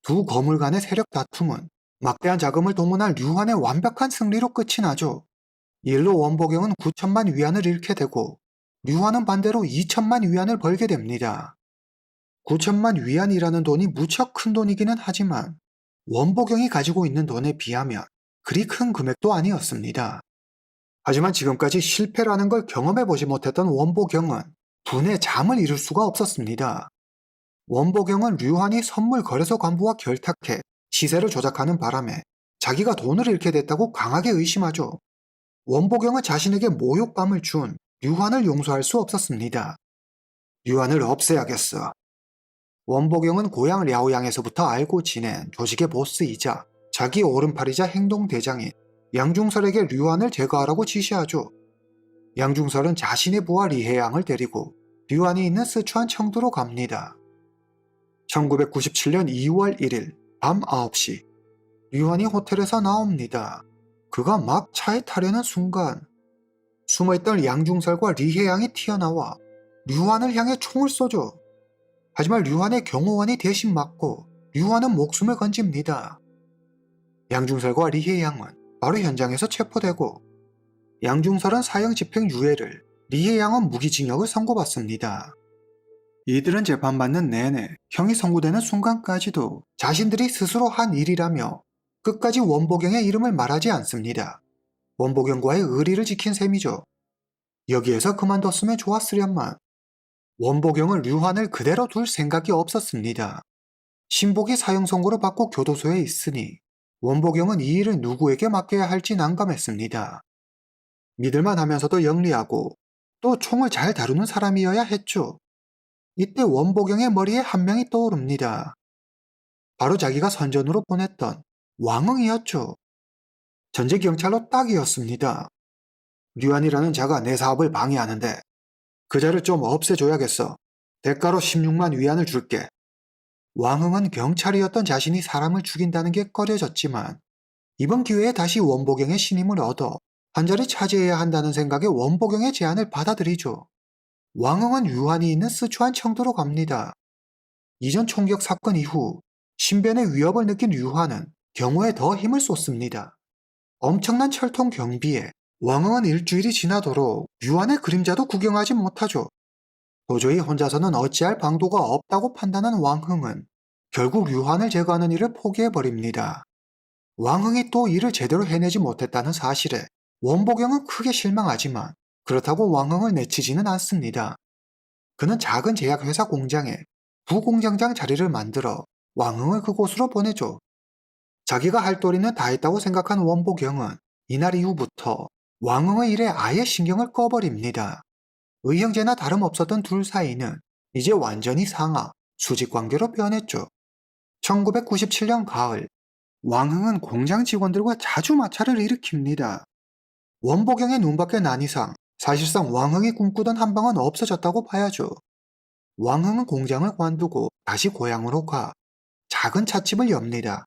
두 거물 간의 세력 다툼은 막대한 자금을 동원할 류환의 완벽한 승리로 끝이 나죠. 일로 원보경은 9천만 위안을 잃게 되고 류환은 반대로 2천만 위안을 벌게 됩니다. 9천만 위안이라는 돈이 무척 큰 돈이기는 하지만 원보경이 가지고 있는 돈에 비하면 그리 큰 금액도 아니었습니다. 하지만 지금까지 실패라는 걸 경험해보지 못했던 원보경은 분에 잠을 이룰 수가 없었습니다. 원보경은 류환이 선물 거래소 간부와 결탁해 시세를 조작하는 바람에 자기가 돈을 잃게 됐다고 강하게 의심하죠. 원보경은 자신에게 모욕감을 준 류환을 용서할 수 없었습니다. 류환을 없애야겠어. 원보경은 고향 랴오양에서부터 알고 지낸 조직의 보스이자 자기 오른팔이자 행동대장인 양중설에게 류환을 제거하라고 지시하죠. 양중설은 자신의 부하 리해양을 데리고 류환이 있는 스촨 청두로 갑니다. 1997년 2월 1일 밤 9시 류환이 호텔에서 나옵니다. 그가 막 차에 타려는 순간 숨어있던 양중설과 리해양이 튀어나와 류환을 향해 총을 쏘죠. 하지만 류환의 경호원이 대신 맞고 류환은 목숨을 건집니다. 양중설과 리해양은 바로 현장에서 체포되고 양중설은 사형 집행유예를, 리해양은 무기징역을 선고받습니다. 이들은 재판받는 내내 형이 선고되는 순간까지도 자신들이 스스로 한 일이라며 끝까지 원보경의 이름을 말하지 않습니다. 원보경과의 의리를 지킨 셈이죠. 여기에서 그만뒀으면 좋았으련만 원보경은 류환을 그대로 둘 생각이 없었습니다. 신복이 사형 선고를 받고 교도소에 있으니 원보경은 이 일을 누구에게 맡겨야 할지 난감했습니다. 믿을만 하면서도 영리하고 또 총을 잘 다루는 사람이어야 했죠. 이때 원보경의 머리에 한 명이 떠오릅니다. 바로 자기가 선전으로 보냈던 왕흥이었죠. 전직경찰로 딱이었습니다. 류안이라는 자가 내 사업을 방해하는데 그 자를 좀 없애줘야겠어. 대가로 16만 위안을 줄게. 왕흥은 경찰이었던 자신이 사람을 죽인다는 게 꺼려졌지만 이번 기회에 다시 원보경의 신임을 얻어 한 자리 차지해야 한다는 생각에 원보경의 제안을 받아들이죠. 왕흥은 유한이 있는 스촨 청도로 갑니다. 이전 총격 사건 이후 신변의 위협을 느낀 유한은 경호에 더 힘을 쏟습니다. 엄청난 철통 경비에 왕흥은 일주일이 지나도록 유한의 그림자도 구경하지 못하죠. 도저히 혼자서는 어찌할 방도가 없다고 판단한 왕흥은 결국 유한을 제거하는 일을 포기해버립니다. 왕흥이 또 일을 제대로 해내지 못했다는 사실에 원보경은 크게 실망하지만 그렇다고 왕흥을 내치지는 않습니다. 그는 작은 제약회사 공장에 부공장장 자리를 만들어 왕흥을 그곳으로 보내죠. 자기가 할 도리는 다 했다고 생각한 원보경은 이날 이후부터 왕흥의 일에 아예 신경을 꺼버립니다. 의형제나 다름없었던 둘 사이는 이제 완전히 상하, 수직관계로 변했죠. 1997년 가을, 왕흥은 공장 직원들과 자주 마찰을 일으킵니다. 원보경의 눈밖에 난 이상 사실상 왕흥이 꿈꾸던 한방은 없어졌다고 봐야죠. 왕흥은 공장을 관두고 다시 고향으로 가 작은 찻집을 엽니다.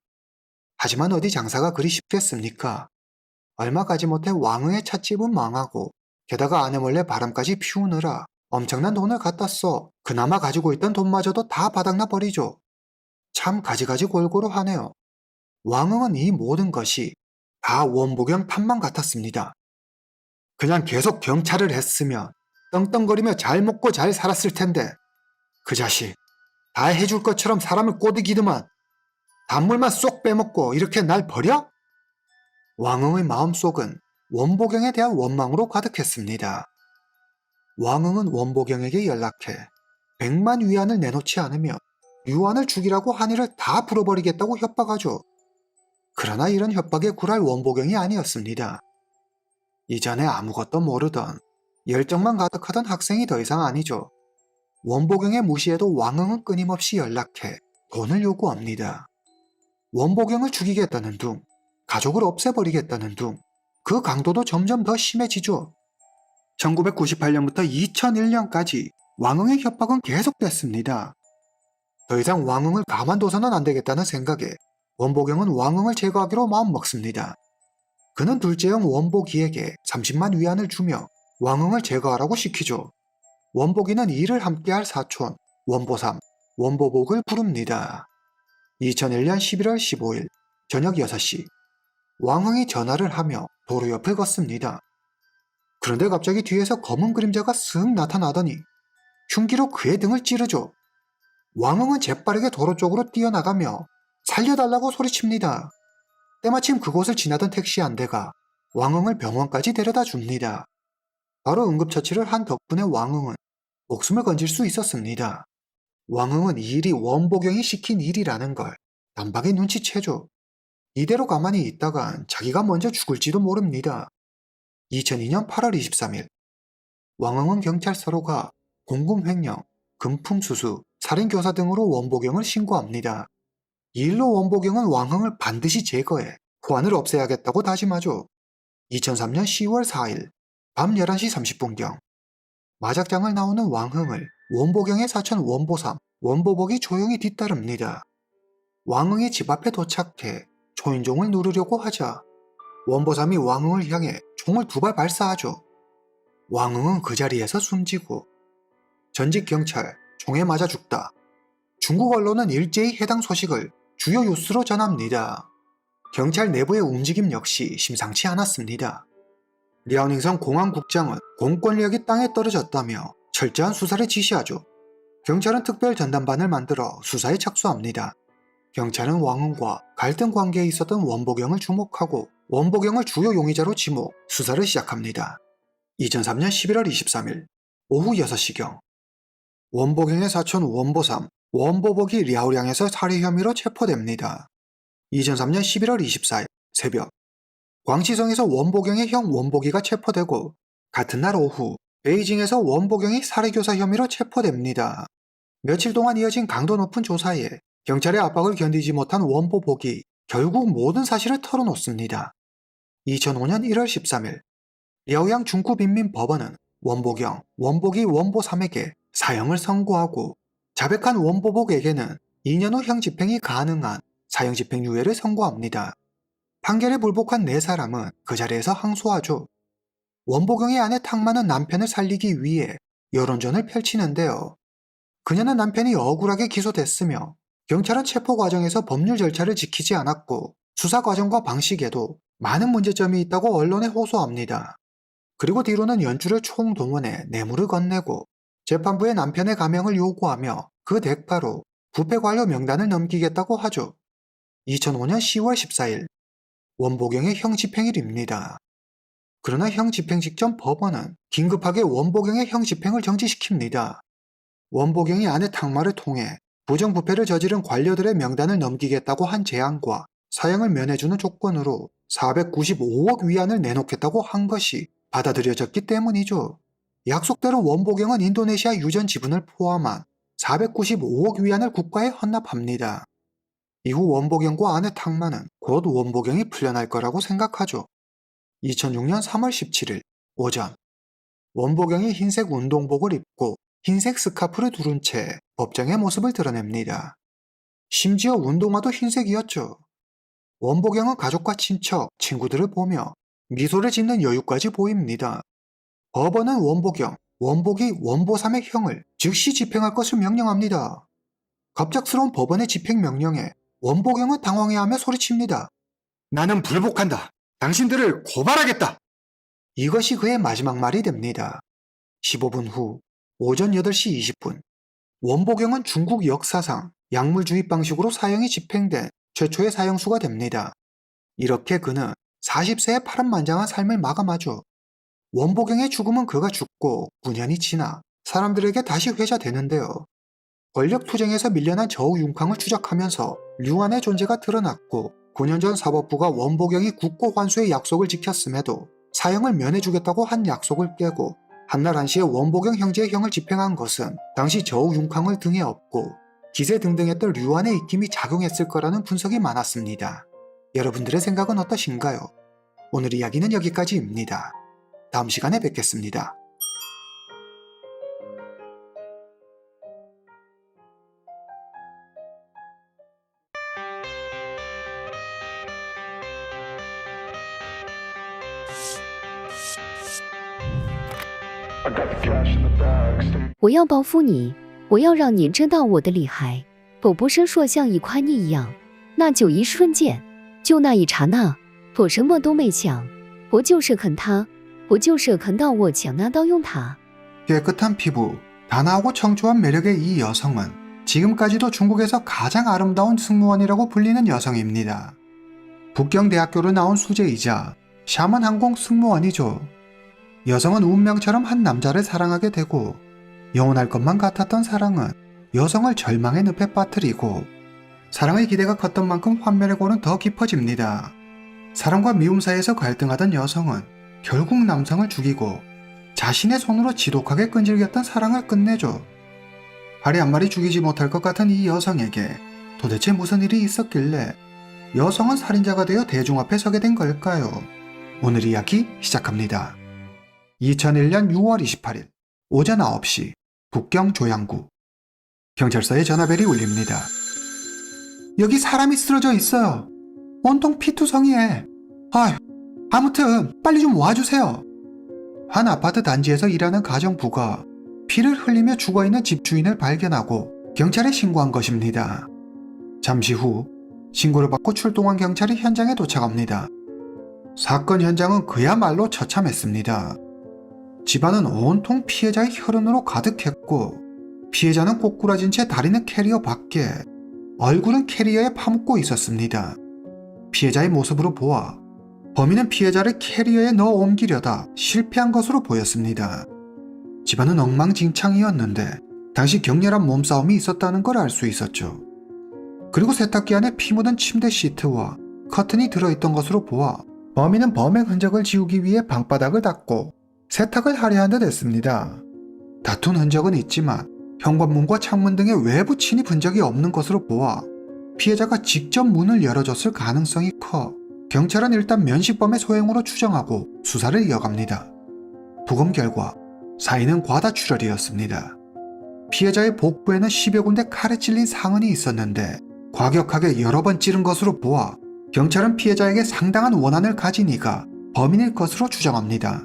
하지만 어디 장사가 그리 쉽겠습니까? 얼마 가지 못해 왕흥의 찻집은 망하고 게다가 아내 몰래 바람까지 피우느라 엄청난 돈을 갖다 써 그나마 가지고 있던 돈마저도 다 바닥나 버리죠. 참 가지가지 골고루 하네요. 왕흥은 이 모든 것이 다 원보경 탓만 같았습니다. 그냥 계속 경찰을 했으면 떵떵거리며 잘 먹고 잘 살았을 텐데 그 자식 다 해줄 것처럼 사람을 꼬드기더만 단물만 쏙 빼먹고 이렇게 날 버려? 왕흥의 마음속은 원보경에 대한 원망으로 가득했습니다. 왕흥은 원보경에게 연락해 100만 위안을 내놓지 않으면 유안을 죽이라고 한이를 다 불어버리겠다고 협박하죠. 그러나 이런 협박에 굴할 원보경이 아니었습니다. 이전에 아무것도 모르던 열정만 가득하던 학생이 더 이상 아니죠. 원보경의 무시에도 왕흥은 끊임없이 연락해 돈을 요구합니다. 원보경을 죽이겠다는 둥, 가족을 없애버리겠다는 둥, 그 강도도 점점 더 심해지죠. 1998년부터 2001년까지 왕흥의 협박은 계속됐습니다. 더 이상 왕흥을 가만둬서는 안 되겠다는 생각에 원보경은 왕흥을 제거하기로 마음먹습니다. 그는 둘째 형 원보기에게 30만 위안을 주며 왕흥을 제거하라고 시키죠. 원보기는 이를 함께할 사촌 원보삼, 원보복을 부릅니다. 2001년 11월 15일 저녁 6시 왕흥이 전화를 하며 도로 옆을 걷습니다. 그런데 갑자기 뒤에서 검은 그림자가 쓱 나타나더니 흉기로 그의 등을 찌르죠. 왕흥은 재빠르게 도로 쪽으로 뛰어나가며 살려달라고 소리칩니다. 때마침 그곳을 지나던 택시 한 대가 왕흥을 병원까지 데려다 줍니다. 바로 응급처치를 한 덕분에 왕흥은 목숨을 건질 수 있었습니다. 왕흥은 이 일이 원보경이 시킨 일이라는 걸 단박에 눈치채죠. 이대로 가만히 있다간 자기가 먼저 죽을지도 모릅니다. 2002년 8월 23일 왕흥은 경찰서로 가 공금횡령, 금품수수, 살인교사 등으로 원보경을 신고합니다. 이 일로 원보경은 왕흥을 반드시 제거해 후안을 없애야겠다고 다짐하죠. 2003년 10월 4일 밤 11시 30분경 마작장을 나오는 왕흥을 원보경의 사촌 원보삼, 원보복이 조용히 뒤따릅니다. 왕흥이 집 앞에 도착해 초인종을 누르려고 하자 원보삼이 왕흥을 향해 총을 2발 발사하죠. 왕흥은 그 자리에서 숨지고 전직 경찰 총에 맞아 죽다. 중국 언론은 일제히 해당 소식을 주요 뉴스로 전합니다. 경찰 내부의 움직임 역시 심상치 않았습니다. 랴오닝성 공안국장은 공권력이 땅에 떨어졌다며 철저한 수사를 지시하죠. 경찰은 특별 전담반을 만들어 수사에 착수합니다. 경찰은 왕흥과 갈등 관계에 있었던 원보경을 주목하고 원보경을 주요 용의자로 지목, 수사를 시작합니다. 2003년 11월 23일 오후 6시경 원보경의 사촌 원보삼, 원보복이 랴오량에서 살해 혐의로 체포됩니다. 2003년 11월 24일 새벽, 광시성에서 원보경의 형 원보기가 체포되고 같은 날 오후 베이징에서 원보경이 살해교사 혐의로 체포됩니다. 며칠 동안 이어진 강도 높은 조사에 경찰의 압박을 견디지 못한 원보복이 결국 모든 사실을 털어놓습니다. 2005년 1월 13일 랴오양 중구빈민법원은 원보경, 원보기, 원보삼에게 사형을 선고하고 자백한 원보복에게는 2년 후 형 집행이 가능한 사형 집행유예를 선고합니다. 판결에 불복한 4사람은 그 자리에서 항소하죠. 원보경의 아내 탕마는 남편을 살리기 위해 여론전을 펼치는데요. 그녀는 남편이 억울하게 기소됐으며 경찰은 체포 과정에서 법률 절차를 지키지 않았고 수사 과정과 방식에도 많은 문제점이 있다고 언론에 호소합니다. 그리고 뒤로는 연주를 총동원해 뇌물을 건네고 재판부에 남편의 감형을 요구하며 그 대가로 부패관료 명단을 넘기겠다고 하죠. 2005년 10월 14일 원보경의 형 집행일입니다. 그러나 형 집행 직전 법원은 긴급하게 원보경의 형 집행을 정지시킵니다. 원보경이 아내 탕마를 통해 부정부패를 저지른 관료들의 명단을 넘기겠다고 한 제안과 사형을 면해주는 조건으로 495억 위안을 내놓겠다고 한 것이 받아들여졌기 때문이죠. 약속대로 원보경은 인도네시아 유전 지분을 포함한 495억 위안을 국가에 헌납합니다. 이후 원보경과 아내 탕마는 곧 원보경이 풀려날 거라고 생각하죠. 2006년 3월 17일 오전 원보경이 흰색 운동복을 입고 흰색 스카프를 두른 채 법정의 모습을 드러냅니다. 심지어 운동화도 흰색이었죠. 원보경은 가족과 친척, 친구들을 보며 미소를 짓는 여유까지 보입니다. 법원은 원보경, 원보기, 원보삼의 형을 즉시 집행할 것을 명령합니다. 갑작스러운 법원의 집행명령에 원보경은 당황해하며 소리칩니다. 나는 불복한다. 당신들을 고발하겠다. 이것이 그의 마지막 말이 됩니다. 15분 후 오전 8시 20분 원보경은 중국 역사상 약물 주입 방식으로 사형이 집행된 최초의 사형수가 됩니다. 이렇게 그는 40세의 파란만장한 삶을 마감하죠. 원보경의 죽음은 그가 죽고 9년이 지나 사람들에게 다시 회자되는데요. 권력투쟁에서 밀려난 저우융캉을 추적하면서 류안의 존재가 드러났고 9년 전 사법부가 원보경이 국고 환수의 약속을 지켰음에도 사형을 면해주겠다고 한 약속을 깨고 한날 한시에 원보경 형제의 형을 집행한 것은 당시 저우융캉을 등에 업고 기세등등했던 류안의 입김이 작용했을 거라는 분석이 많았습니다. 여러분들의 생각은 어떠신가요? 오늘 이야기는 여기까지입니다. 다음 시간에 뵙겠습니다. I got the cash in the bag, stay 我要报复你，我要让你知道我的厉害。否不生说像一块泥一样，那就一瞬间，就那一刹那，我什么都没想，我就是恨他，我就是恨到我想拿刀用他。 깨끗한 피부, 단아하고 청초한 매력의 이 여성은 지금까지도 중국에서 가장 아름다운 승무원이라고 불리는 여성입니다. 북경대학교를 나온 수재이자 샤먼 항공 승무원이죠. 여성은 운명처럼 한 남자를 사랑하게 되고 영원할 것만 같았던 사랑은 여성을 절망의 늪에 빠뜨리고 사랑의 기대가 컸던 만큼 환멸의 골은 더 깊어집니다. 사랑과 미움 사이에서 갈등하던 여성은 결국 남성을 죽이고 자신의 손으로 지독하게 끈질겼던 사랑을 끝내죠. 파리 한 마리 죽이지 못할 것 같은 이 여성에게 도대체 무슨 일이 있었길래 여성은 살인자가 되어 대중 앞에 서게 된 걸까요? 오늘 이야기 시작합니다. 2001년 6월 28일 오전 9시 북경 조양구 경찰서에 전화벨이 울립니다. 여기 사람이 쓰러져 있어요. 온통 피투성이에. 아무튼 빨리 좀 와주세요. 한 아파트 단지에서 일하는 가정부가 피를 흘리며 죽어있는 집주인을 발견하고 경찰에 신고한 것입니다. 잠시 후 신고를 받고 출동한 경찰이 현장에 도착합니다. 사건 현장은 그야말로 처참했습니다. 집안은 온통 피해자의 혈흔으로 가득했고 피해자는 꼬꾸라진 채 다리는 캐리어 밖에 얼굴은 캐리어에 파묻고 있었습니다. 피해자의 모습으로 보아 범인은 피해자를 캐리어에 넣어 옮기려다 실패한 것으로 보였습니다. 집안은 엉망진창이었는데 당시 격렬한 몸싸움이 있었다는 걸 알 수 있었죠. 그리고 세탁기 안에 피 묻은 침대 시트와 커튼이 들어있던 것으로 보아 범인은 범행 흔적을 지우기 위해 방바닥을 닦고 세탁을 하려 한 듯 했습니다. 다툰 흔적은 있지만 현관문과 창문 등의 외부 침입 흔적이 없는 것으로 보아 피해자가 직접 문을 열어줬을 가능성이 커 경찰은 일단 면식범의 소행으로 추정하고 수사를 이어갑니다. 부검 결과 사인은 과다출혈이었습니다. 피해자의 복부에는 10여 군데 칼에 찔린 상흔이 있었는데 과격하게 여러 번 찌른 것으로 보아 경찰은 피해자에게 상당한 원한을 가진 이가 범인일 것으로 추정합니다.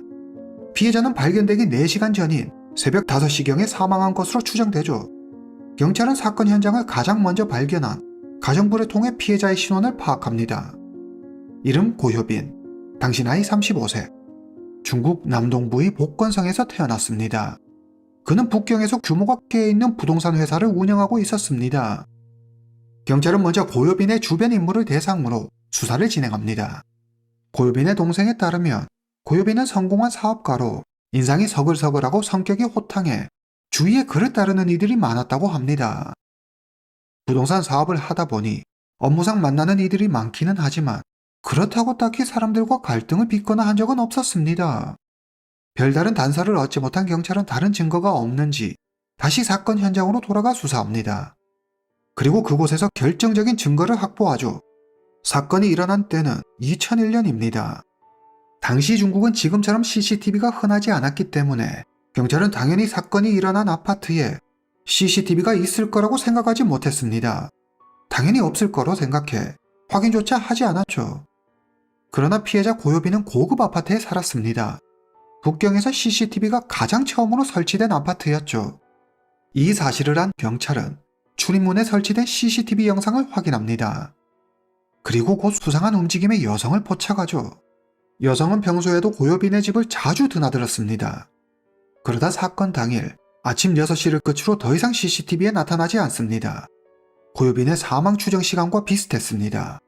피해자는 발견되기 4시간 전인 새벽 5시경에 사망한 것으로 추정되죠. 경찰은 사건 현장을 가장 먼저 발견한 가정부를 통해 피해자의 신원을 파악합니다. 이름 고효빈, 당시 나이 35세, 중국 남동부의 복건성에서 태어났습니다. 그는 북경에서 규모가 꽤 있는 부동산 회사를 운영하고 있었습니다. 경찰은 먼저 고효빈의 주변 인물을 대상으로 수사를 진행합니다. 고효빈의 동생에 따르면 고효빈은 성공한 사업가로 인상이 서글서글하고 성격이 호탕해 주위에 그를 따르는 이들이 많았다고 합니다. 부동산 사업을 하다 보니 업무상 만나는 이들이 많기는 하지만 그렇다고 딱히 사람들과 갈등을 빚거나 한 적은 없었습니다. 별다른 단서를 얻지 못한 경찰은 다른 증거가 없는지 다시 사건 현장으로 돌아가 수사합니다. 그리고 그곳에서 결정적인 증거를 확보하죠. 사건이 일어난 때는 2001년입니다. 당시 중국은 지금처럼 CCTV가 흔하지 않았기 때문에 경찰은 당연히 사건이 일어난 아파트에 CCTV가 있을 거라고 생각하지 못했습니다. 당연히 없을 거로 생각해 확인조차 하지 않았죠. 그러나 피해자 고효빈은 고급 아파트에 살았습니다. 북경에서 CCTV가 가장 처음으로 설치된 아파트였죠. 이 사실을 안 경찰은 출입문에 설치된 CCTV 영상을 확인합니다. 그리고 곧 수상한 움직임의 여성을 포착하죠. 여성은 평소에도 고효빈의 집을 자주 드나들었습니다. 그러다 사건 당일 아침 6시를 끝으로 더 이상 CCTV에 나타나지 않습니다. 고효빈의 사망 추정 시간과 비슷했습니다.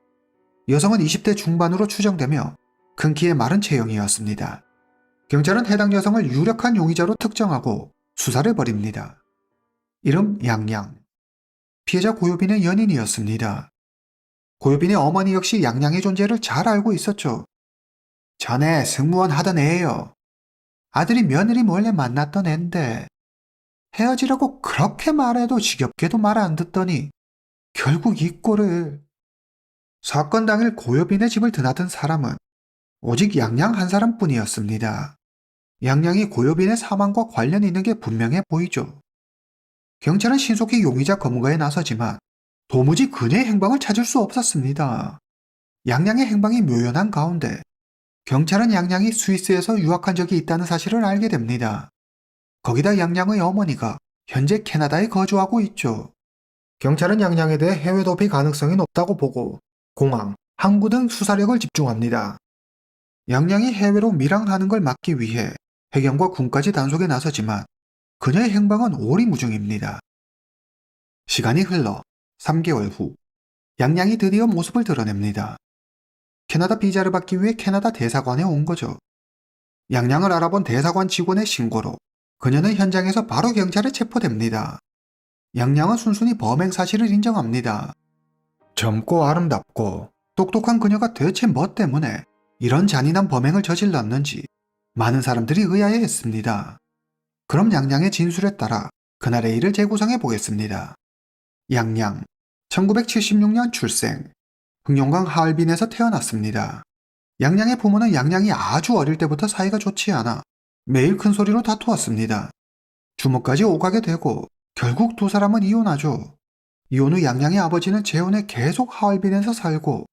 여성은 20대 중반으로 추정되며 큰 키의 마른 체형이었습니다. 경찰은 해당 여성을 유력한 용의자로 특정하고 수사를 벌입니다. 이름 양양. 피해자 고효빈의 연인이었습니다. 고효빈의 어머니 역시 양양의 존재를 잘 알고 있었죠. 전에 승무원 하던 애예요. 아들이 며느리 몰래 만났던 앤데 헤어지라고 그렇게 말해도 지겹게도 말 안 듣더니 결국 이 꼴을. 사건 당일 고효빈의 집을 드나든 사람은 오직 양양 한 사람뿐이었습니다. 양양이 고효빈의 사망과 관련이 있는 게 분명해 보이죠. 경찰은 신속히 용의자 검거에 나서지만 도무지 그녀의 행방을 찾을 수 없었습니다. 양양의 행방이 묘연한 가운데 경찰은 양양이 스위스에서 유학한 적이 있다는 사실을 알게 됩니다. 거기다 양양의 어머니가 현재 캐나다에 거주하고 있죠. 경찰은 양양에 대해 해외 도피 가능성이 높다고 보고 공항, 항구 등 수사력을 집중합니다. 양양이 해외로 밀항하는 걸 막기 위해 해경과 군까지 단속에 나서지만 그녀의 행방은 오리무중입니다. 시간이 흘러 3개월 후 양양이 드디어 모습을 드러냅니다. 캐나다 비자를 받기 위해 캐나다 대사관에 온 거죠. 양양을 알아본 대사관 직원의 신고로 그녀는 현장에서 바로 경찰에 체포됩니다. 양양은 순순히 범행 사실을 인정합니다. 젊고 아름답고 똑똑한 그녀가 대체 뭐 때문에 이런 잔인한 범행을 저질렀는지 많은 사람들이 의아해했습니다. 그럼 양양의 진술에 따라 그날의 일을 재구성해 보겠습니다. 양양, 1976년 출생, 흑룡강 하얼빈에서 태어났습니다. 양양의 부모는 양양이 아주 어릴 때부터 사이가 좋지 않아 매일 큰 소리로 다투었습니다. 주먹까지 오가게 되고 결국 두 사람은 이혼하죠. 이혼 후 양양의 아버지는 재혼해 계속 하얼빈에서 살고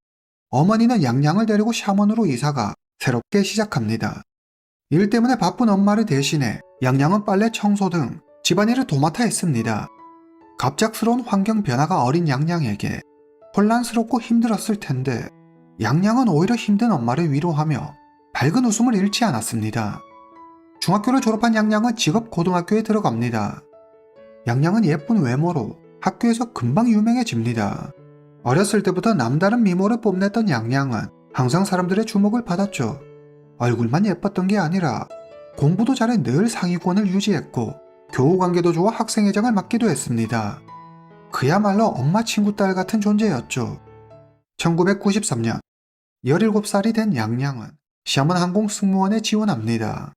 어머니는 양양을 데리고 샤먼으로 이사가 새롭게 시작합니다. 일 때문에 바쁜 엄마를 대신해 양양은 빨래, 청소 등 집안일을 도맡아 했습니다. 갑작스러운 환경 변화가 어린 양양에게 혼란스럽고 힘들었을 텐데 양양은 오히려 힘든 엄마를 위로하며 밝은 웃음을 잃지 않았습니다. 중학교를 졸업한 양양은 직업 고등학교에 들어갑니다. 양양은 예쁜 외모로 학교에서 금방 유명해집니다. 어렸을 때부터 남다른 미모를 뽐냈던 양양은 항상 사람들의 주목을 받았죠. 얼굴만 예뻤던 게 아니라 공부도 잘해 늘 상위권을 유지했고 교우 관계도 좋아 학생회장을 맡기도 했습니다. 그야말로 엄마 친구 딸 같은 존재였죠. 1993년 17살이 된 양양은 샤먼 항공 승무원에 지원합니다.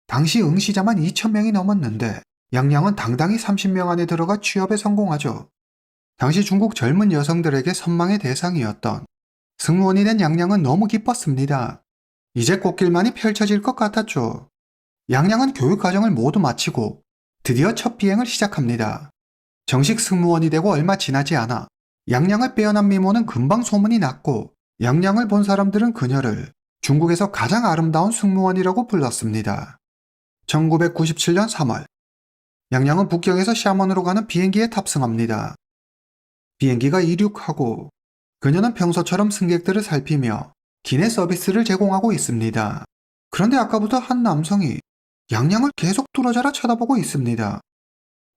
당시 응시자만 2,000명이 넘었는데 양양은 당당히 30명 안에 들어가 취업에 성공하죠. 당시 중국 젊은 여성들에게 선망의 대상이었던 승무원이 된 양양은 너무 기뻤습니다. 이제 꽃길만이 펼쳐질 것 같았죠. 양양은 교육과정을 모두 마치고 드디어 첫 비행을 시작합니다. 정식 승무원이 되고 얼마 지나지 않아 양양을 빼어난 미모는 금방 소문이 났고 양양을 본 사람들은 그녀를 중국에서 가장 아름다운 승무원이라고 불렀습니다. 1997년 3월 양양은 북경에서 샤먼으로 가는 비행기에 탑승합니다. 비행기가 이륙하고 그녀는 평소처럼 승객들을 살피며 기내 서비스를 제공하고 있습니다. 그런데 아까부터 한 남성이 양양을 계속 뚫어져라 쳐다보고 있습니다.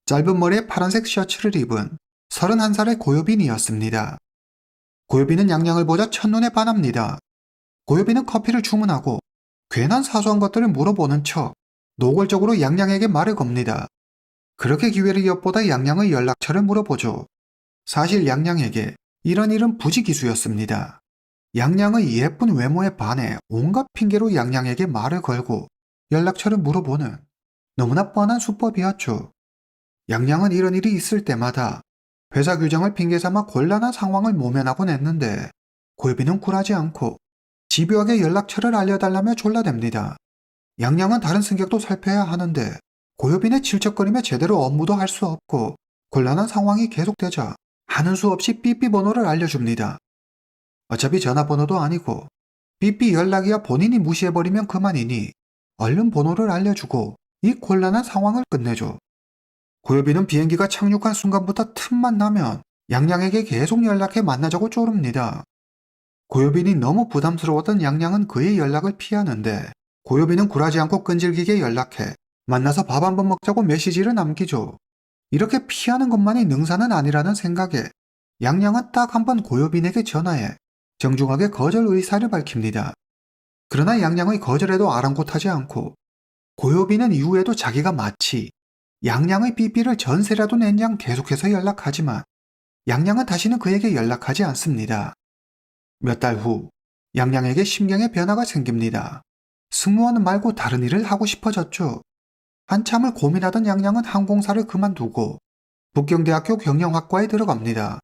짧은 머리에 파란색 셔츠를 입은 31살의 고요빈이었습니다. 고요빈은 양양을 보자 첫눈에 반합니다. 고요빈은 커피를 주문하고 괜한 사소한 것들을 물어보는 척 노골적으로 양양에게 말을 겁니다. 그렇게 기회를 엿보다 양양의 연락처를 물어보죠. 사실 양양에게 이런 일은 부지기수였습니다. 양양의 예쁜 외모에 반해 온갖 핑계로 양양에게 말을 걸고 연락처를 물어보는 너무나 뻔한 수법이었죠. 양양은 이런 일이 있을 때마다 회사 규정을 핑계삼아 곤란한 상황을 모면하곤 했는데 고요빈은 굴하지 않고 집요하게 연락처를 알려달라며 졸라댑니다. 양양은 다른 승객도 살펴야 하는데 고요빈의 질척거림에 제대로 업무도 할 수 없고 곤란한 상황이 계속되자 하는 수 없이 삐삐 번호를 알려줍니다. 어차피 전화번호도 아니고 삐삐 연락이야 본인이 무시해버리면 그만이니 얼른 번호를 알려주고 이 곤란한 상황을 끝내줘. 고요빈은 비행기가 착륙한 순간부터 틈만 나면 양양에게 계속 연락해 만나자고 쪼릅니다. 고요빈이 너무 부담스러웠던 양양은 그의 연락을 피하는데 고요빈은 굴하지 않고 끈질기게 연락해 만나서 밥 한번 먹자고 메시지를 남기죠. 이렇게 피하는 것만이 능사는 아니라는 생각에 양양은 딱 한 번 고요빈에게 전화해 정중하게 거절 의사를 밝힙니다. 그러나 양양의 거절에도 아랑곳하지 않고 고요빈은 이후에도 자기가 마치 양양의 삐삐를 전세라도 낸 양 계속해서 연락하지만 양양은 다시는 그에게 연락하지 않습니다. 몇 달 후 양양에게 심경의 변화가 생깁니다. 승무원 말고 다른 일을 하고 싶어졌죠. 한참을 고민하던 양양은 항공사를 그만두고 북경대학교 경영학과에 들어갑니다.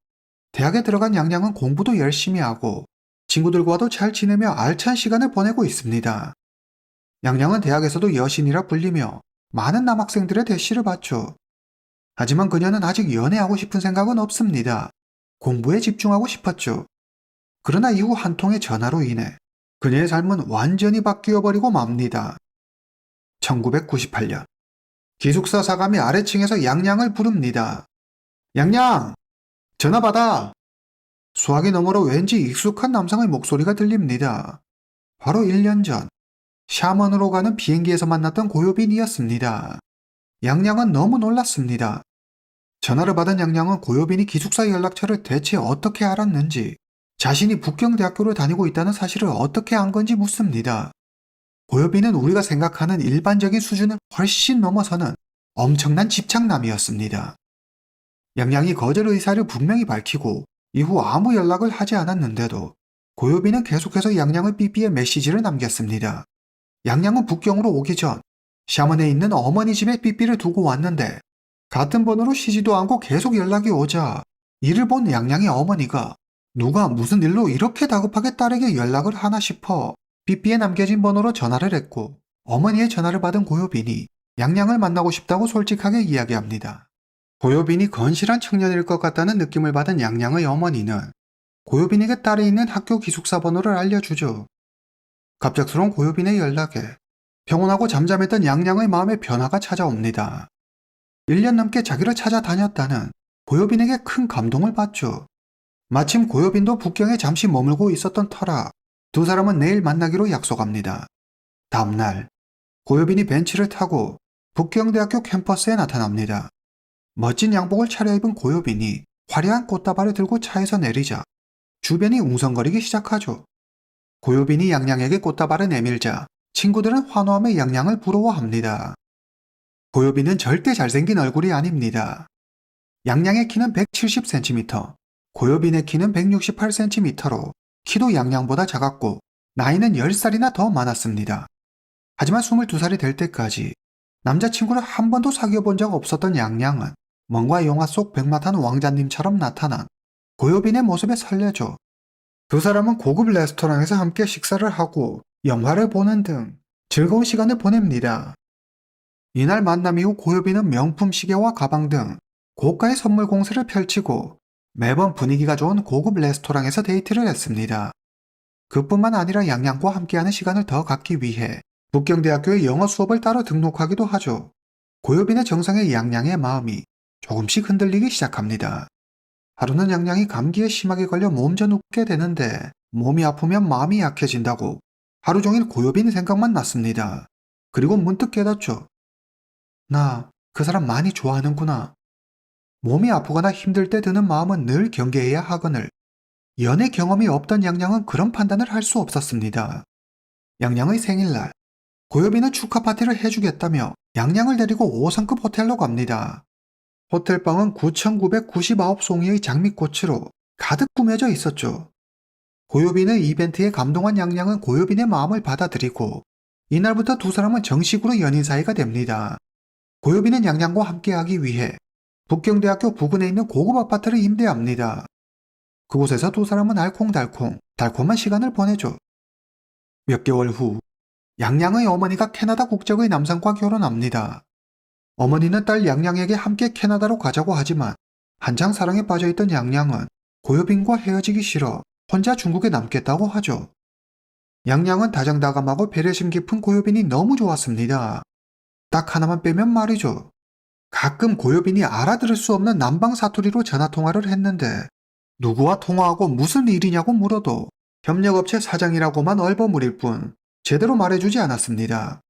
대학에 들어간 양양은 공부도 열심히 하고 친구들과도 잘 지내며 알찬 시간을 보내고 있습니다. 양양은 대학에서도 여신이라 불리며 많은 남학생들의 대시를 받죠. 하지만 그녀는 아직 연애하고 싶은 생각은 없습니다. 공부에 집중하고 싶었죠. 그러나 이후 한 통의 전화로 인해 그녀의 삶은 완전히 바뀌어버리고 맙니다. 1998년 기숙사 사감이 아래층에서 양양을 부릅니다. 양양! 전화 받아! 수화기 너머로 왠지 익숙한 남성의 목소리가 들립니다. 바로 1년 전 샤먼으로 가는 비행기에서 만났던 고요빈이었습니다. 양양은 너무 놀랐습니다. 전화를 받은 양양은 고요빈이 기숙사 연락처를 대체 어떻게 알았는지, 자신이 북경대학교를 다니고 있다는 사실을 어떻게 안 건지 묻습니다. 고요빈은 우리가 생각하는 일반적인 수준을 훨씬 넘어서는 엄청난 집착남이었습니다. 양양이 거절 의사를 분명히 밝히고 이후 아무 연락을 하지 않았는데도 고요빈은 계속해서 양양의 삐삐에 메시지를 남겼습니다. 양양은 북경으로 오기 전 샤먼에 있는 어머니 집에 삐삐를 두고 왔는데 같은 번호로 쉬지도 않고 계속 연락이 오자 이를 본 양양의 어머니가 누가 무슨 일로 이렇게 다급하게 딸에게 연락을 하나 싶어 삐삐에 남겨진 번호로 전화를 했고 어머니의 전화를 받은 고요빈이 양양을 만나고 싶다고 솔직하게 이야기합니다. 고요빈이 건실한 청년일 것 같다는 느낌을 받은 양양의 어머니는 고요빈에게 딸이 있는 학교 기숙사 번호를 알려주죠. 갑작스러운 고요빈의 연락에 평온하고 잠잠했던 양양의 마음에 변화가 찾아옵니다. 1년 넘게 자기를 찾아다녔다는 고요빈에게 큰 감동을 받죠. 마침 고요빈도 북경에 잠시 머물고 있었던 터라 두 사람은 내일 만나기로 약속합니다. 다음날 고요빈이 벤츠를 타고 북경대학교 캠퍼스에 나타납니다. 멋진 양복을 차려입은 고요빈이 화려한 꽃다발을 들고 차에서 내리자 주변이 웅성거리기 시작하죠. 고요빈이 양양에게 꽃다발을 내밀자 친구들은 환호함에 양양을 부러워합니다. 고요빈은 절대 잘생긴 얼굴이 아닙니다. 양양의 키는 170cm, 고요빈의 키는 168cm로 키도 양양보다 작았고 나이는 10살이나 더 많았습니다. 하지만 22살이 될 때까지 남자친구를 한 번도 사귀어 본 적 없었던 양양은 뭔가 영화 속 백마탄 왕자님처럼 나타난 고요빈의 모습에 설레죠. 두 사람은 고급 레스토랑에서 함께 식사를 하고 영화를 보는 등 즐거운 시간을 보냅니다. 이날 만남 이후 고요빈은 명품 시계와 가방 등 고가의 선물 공세를 펼치고 매번 분위기가 좋은 고급 레스토랑에서 데이트를 했습니다. 그뿐만 아니라 양양과 함께하는 시간을 더 갖기 위해 북경대학교에 영어 수업을 따로 등록하기도 하죠. 고요빈의 정상에 양양의 마음이 조금씩 흔들리기 시작합니다. 하루는 양양이 감기에 심하게 걸려 몸져 눕게 되는데 몸이 아프면 마음이 약해진다고 하루 종일 고요빈 생각만 났습니다. 그리고 문득 깨닫죠. 나 그 사람 많이 좋아하는구나. 몸이 아프거나 힘들 때 드는 마음은 늘 경계해야 하거늘 연애 경험이 없던 양양은 그런 판단을 할 수 없었습니다. 양양의 생일날 고요빈은 축하 파티를 해주겠다며 양양을 데리고 5성급 호텔로 갑니다. 호텔방은 9,999송이의 장미꽃으로 가득 꾸며져 있었죠. 고요빈의 이벤트에 감동한 양양은 고요빈의 마음을 받아들이고 이날부터 두 사람은 정식으로 연인 사이가 됩니다. 고요빈은 양양과 함께하기 위해 북경대학교 부근에 있는 고급 아파트를 임대합니다. 그곳에서 두 사람은 알콩달콩 달콤한 시간을 보내죠. 몇 개월 후 양양의 어머니가 캐나다 국적의 남성과 결혼합니다. 어머니는 딸 양양에게 함께 캐나다로 가자고 하지만 한창 사랑에 빠져있던 양양은 고요빈과 헤어지기 싫어 혼자 중국에 남겠다고 하죠. 양양은 다정다감하고 배려심 깊은 고요빈이 너무 좋았습니다. 딱 하나만 빼면 말이죠. 가끔 고요빈이 알아들을 수 없는 남방 사투리로 전화통화를 했는데 누구와 통화하고 무슨 일이냐고 물어도 협력업체 사장이라고만 얼버무릴 뿐 제대로 말해주지 않았습니다.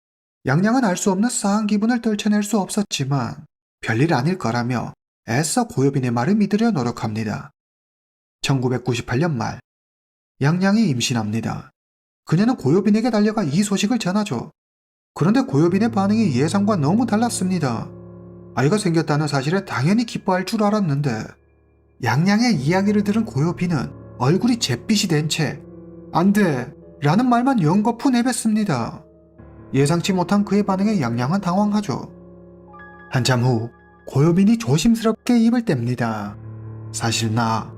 양양은 알 수 없는 싸한 기분을 떨쳐낼 수 없었지만 별일 아닐 거라며 애써 고요빈의 말을 믿으려 노력합니다. 1998년 말 양양이 임신합니다. 그녀는 고요빈에게 달려가 이 소식을 전하죠. 그런데 고요빈의 반응이 예상과 너무 달랐습니다. 아이가 생겼다는 사실에 당연히 기뻐할 줄 알았는데 양양의 이야기를 들은 고요빈은 얼굴이 잿빛이 된 채 안 돼! 라는 말만 연거푸 내뱉습니다. 예상치 못한 그의 반응에 양양은 당황하죠. 한참 후 고요빈이 조심스럽게 입을 뗍니다. 사실 나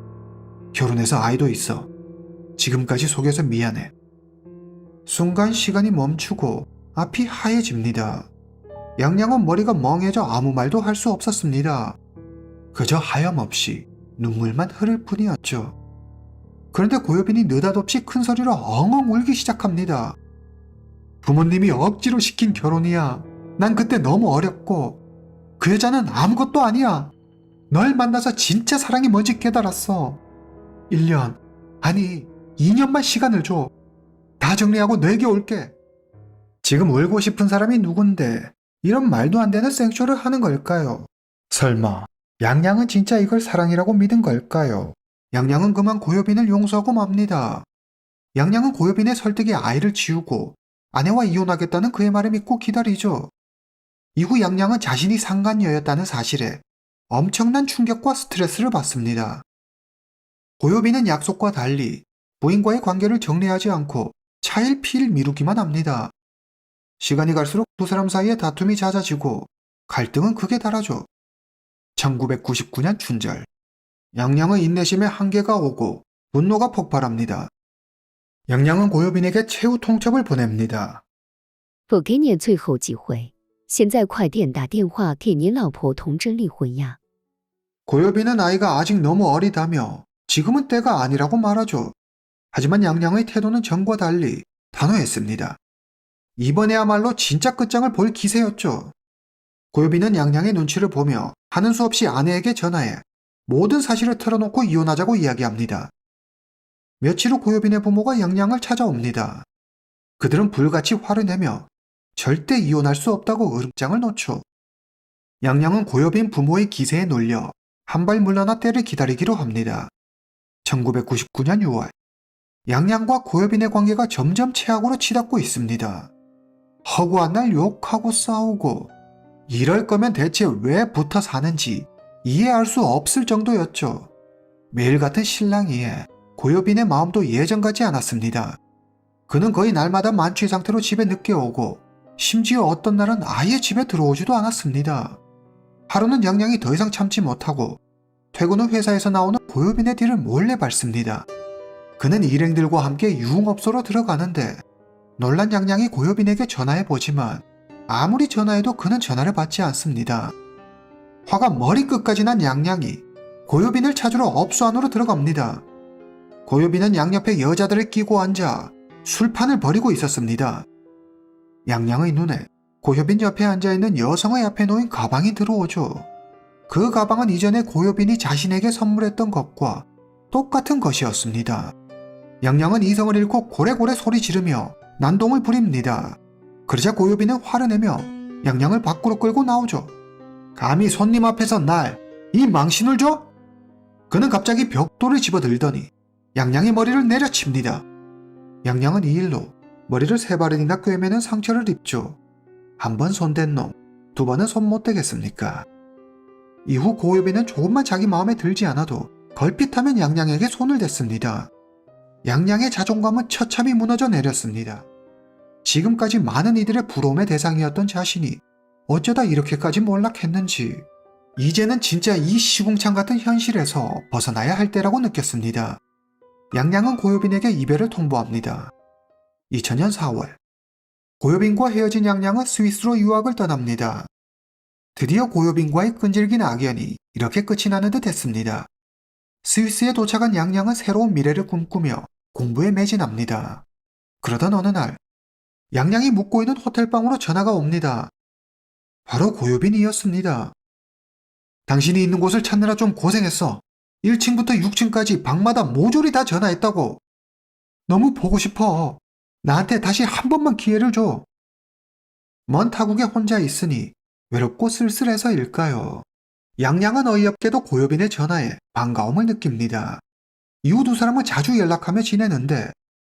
결혼해서 아이도 있어. 지금까지 속여서 미안해. 순간 시간이 멈추고 앞이 하얘집니다. 양양은 머리가 멍해져 아무 말도 할 수 없었습니다. 그저 하염없이 눈물만 흐를 뿐이었죠. 그런데 고요빈이 느닷없이 큰 소리로 엉엉 울기 시작합니다. 부모님이 억지로 시킨 결혼이야. 난 그때 너무 어렸고 그 여자는 아무것도 아니야. 널 만나서 진짜 사랑이 뭔지 깨달았어. 1년, 아니 2년만 시간을 줘. 다 정리하고 너에게 올게. 지금 울고 싶은 사람이 누군데 이런 말도 안 되는 생쇼를 하는 걸까요? 설마 양양은 진짜 이걸 사랑이라고 믿은 걸까요? 양양은 그만 고요빈을 용서하고 맙니다. 양양은 고요빈의 설득에 아이를 지우고 아내와 이혼하겠다는 그의 말을 믿고 기다리죠. 이후 양양은 자신이 상간녀였다는 사실에 엄청난 충격과 스트레스를 받습니다. 고요빈은 약속과 달리 부인과의 관계를 정리하지 않고 차일피일 미루기만 합니다. 시간이 갈수록 두 사람 사이에 다툼이 잦아지고 갈등은 극에 달하죠. 1999년 춘절, 양양의 인내심에 한계가 오고 분노가 폭발합니다. 양양은 고요빈에게 최후 통첩을 보냅니다. 我给你最后机会，现在快点打电话给你老婆通知离婚呀！ 고요빈은 아이가 아직 너무 어리다며 지금은 때가 아니라고 말하죠. 하지만 양양의 태도는 전과 달리 단호했습니다. 이번에야말로 진짜 끝장을 볼 기세였죠. 고요빈은 양양의 눈치를 보며 하는 수 없이 아내에게 전화해 모든 사실을 털어놓고 이혼하자고 이야기합니다. 며칠 후 고요빈의 부모가 양양을 찾아옵니다. 그들은 불같이 화를 내며 절대 이혼할 수 없다고 으름장을 놓죠. 양양은 고요빈 부모의 기세에 놀려 한 발 물러나 때를 기다리기로 합니다. 1999년 6월, 양양과 고요빈의 관계가 점점 최악으로 치닫고 있습니다. 허구한 날 욕하고 싸우고 이럴 거면 대체 왜 붙어 사는지 이해할 수 없을 정도였죠. 매일 같은 신랑이에 고요빈의 마음도 예전 같지 않았습니다. 그는 거의 날마다 만취 상태로 집에 늦게 오고 심지어 어떤 날은 아예 집에 들어오지도 않았습니다. 하루는 양양이 더 이상 참지 못하고 퇴근 후 회사에서 나오는 고요빈의 뒤를 몰래 밟습니다. 그는 일행들과 함께 유흥업소로 들어가는데 놀란 양양이 고요빈에게 전화해보지만 아무리 전화해도 그는 전화를 받지 않습니다. 화가 머리끝까지 난 양양이 고요빈을 찾으러 업소 안으로 들어갑니다. 고요빈은 양옆에 여자들을 끼고 앉아 술판을 벌이고 있었습니다. 양양의 눈에 고요빈 옆에 앉아있는 여성의 앞에 놓인 가방이 들어오죠. 그 가방은 이전에 고요빈이 자신에게 선물했던 것과 똑같은 것이었습니다. 양양은 이성을 잃고 고래고래 소리 지르며 난동을 부립니다. 그러자 고요빈은 화를 내며 양양을 밖으로 끌고 나오죠. 감히 손님 앞에서 날 이 망신을 줘? 그는 갑자기 벽돌을 집어들더니 양양의 머리를 내려칩니다. 양양은 이 일로 머리를 3발이나 꿰매는 상처를 입죠. 한 번 손댄 놈, 2번은 손 못 대겠습니까? 이후 고요빈은 조금만 자기 마음에 들지 않아도 걸핏하면 양양에게 손을 댔습니다. 양양의 자존감은 처참히 무너져 내렸습니다. 지금까지 많은 이들의 부러움의 대상이었던 자신이 어쩌다 이렇게까지 몰락했는지 이제는 진짜 이 시궁창 같은 현실에서 벗어나야 할 때라고 느꼈습니다. 양양은 고요빈에게 이별을 통보합니다. 2000년 4월 고요빈과 헤어진 양양은 스위스로 유학을 떠납니다. 드디어 고요빈과의 끈질긴 악연이 이렇게 끝이 나는 듯 했습니다. 스위스에 도착한 양양은 새로운 미래를 꿈꾸며 공부에 매진합니다. 그러던 어느 날 양양이 묵고 있는 호텔방으로 전화가 옵니다. 바로 고요빈이었습니다. 당신이 있는 곳을 찾느라 좀 고생했어. 1층부터 6층까지 방마다 모조리 다 전화했다고. 너무 보고 싶어. 나한테 다시 한 번만 기회를 줘. 먼 타국에 혼자 있으니 외롭고 쓸쓸해서일까요? 양양은 어이없게도 고요빈의 전화에 반가움을 느낍니다. 이후 두 사람은 자주 연락하며 지내는데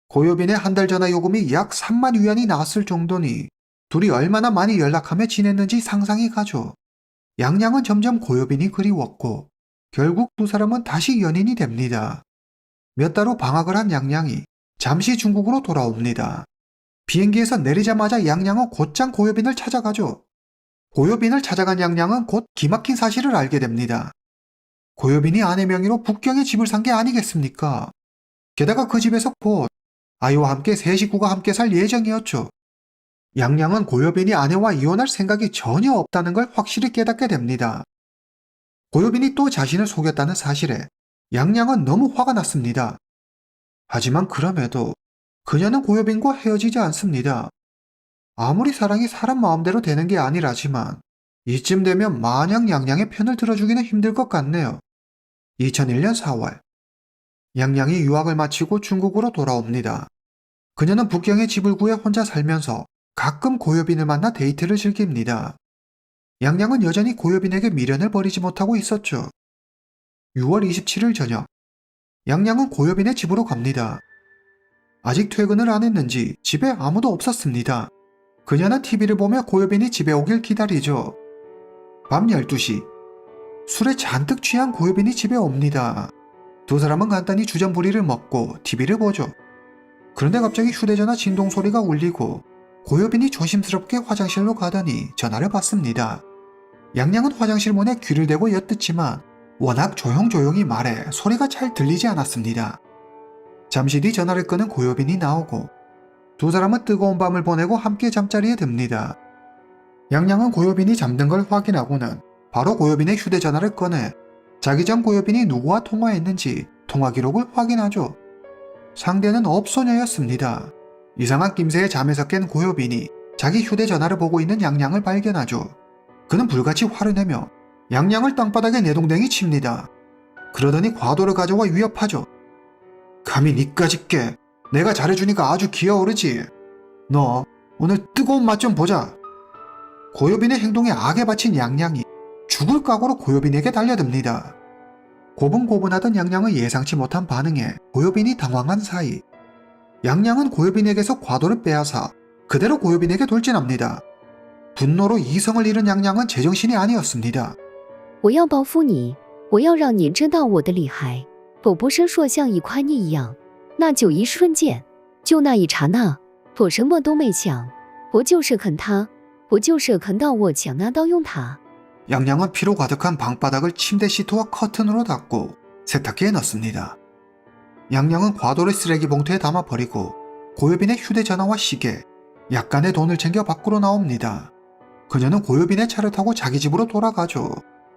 고요빈의 한 달 전화 요금이 약 3만 위안이 나왔을 정도니 둘이 얼마나 많이 연락하며 지냈는지 상상이 가죠. 양양은 점점 고요빈이 그리웠고 결국 두 사람은 다시 연인이 됩니다. 몇 달 후 방학을 한 양양이 잠시 중국으로 돌아옵니다. 비행기에서 내리자마자 양양은 곧장 고요빈을 찾아가죠. 고요빈을 찾아간 양양은 곧 기막힌 사실을 알게 됩니다. 고요빈이 아내 명의로 북경에 집을 산 게 아니겠습니까? 게다가 그 집에서 곧 아이와 함께 세 식구가 함께 살 예정이었죠. 양양은 고요빈이 아내와 이혼할 생각이 전혀 없다는 걸 확실히 깨닫게 됩니다. 고요빈이 또 자신을 속였다는 사실에 양양은 너무 화가 났습니다. 하지만 그럼에도 그녀는 고요빈과 헤어지지 않습니다. 아무리 사랑이 사람 마음대로 되는 게 아니라지만 이쯤 되면 마냥 양양의 편을 들어주기는 힘들 것 같네요. 2001년 4월 양양이 유학을 마치고 중국으로 돌아옵니다. 그녀는 북경에 집을 구해 혼자 살면서 가끔 고요빈을 만나 데이트를 즐깁니다. 양양은 여전히 고요빈에게 미련을 버리지 못하고 있었죠. 6월 27일 저녁 양양은 고요빈의 집으로 갑니다. 아직 퇴근을 안 했는지 집에 아무도 없었습니다. 그녀는 TV를 보며 고요빈이 집에 오길 기다리죠. 밤 12시 술에 잔뜩 취한 고요빈이 집에 옵니다. 두 사람은 간단히 주전부리를 먹고 TV를 보죠. 그런데 갑자기 휴대전화 진동 소리가 울리고 고요빈이 조심스럽게 화장실로 가더니 전화를 받습니다. 양양은 화장실 문에 귀를 대고 엿듣지만 워낙 조용조용히 말해 소리가 잘 들리지 않았습니다. 잠시 뒤 전화를 끄는 고요빈이 나오고 두 사람은 뜨거운 밤을 보내고 함께 잠자리에 듭니다. 양양은 고요빈이 잠든 걸 확인하고는 바로 고요빈의 휴대전화를 꺼내 자기 전 고요빈이 누구와 통화했는지 통화 기록을 확인하죠. 상대는 업소녀였습니다. 이상한 낌새에 잠에서 깬 고요빈이 자기 휴대전화를 보고 있는 양양을 발견하죠. 그는 불같이 화를 내며 양양을 땅바닥에 내동댕이 칩니다. 그러더니 과도를 가져와 위협하죠. 감히 니까짓 게 내가 잘해주니까 아주 기어오르지. 너 오늘 뜨거운 맛 좀 보자. 고요빈의 행동에 악에 바친 양양이 죽을 각오로 고요빈에게 달려듭니다. 고분고분하던 양양의 예상치 못한 반응에 고요빈이 당황한 사이 양양은 고요빈에게서 과도를 빼앗아 그대로 고요빈에게 돌진합니다. 분노로 이성을 잃은 양양은 제정신이 아니었습니다. 我要报复你，我要让你知道我的厉害。卜卜生说像一块泥一样，那就一瞬间，就那一刹那，我什么都没想，我就是啃他，我就是啃到我想拿刀用它。 양양은 피로 가득한 방바닥을 침대 시트와 커튼으로 닦고 세탁기에 넣습니다. 양양은 과도를 쓰레기 봉투에 담아버리고 고효빈의 휴대전화와 시계, 약간의 돈을 챙겨 밖으로 나옵니다. 그녀는 고효빈의 차를 타고 자기 집으로 돌아가죠.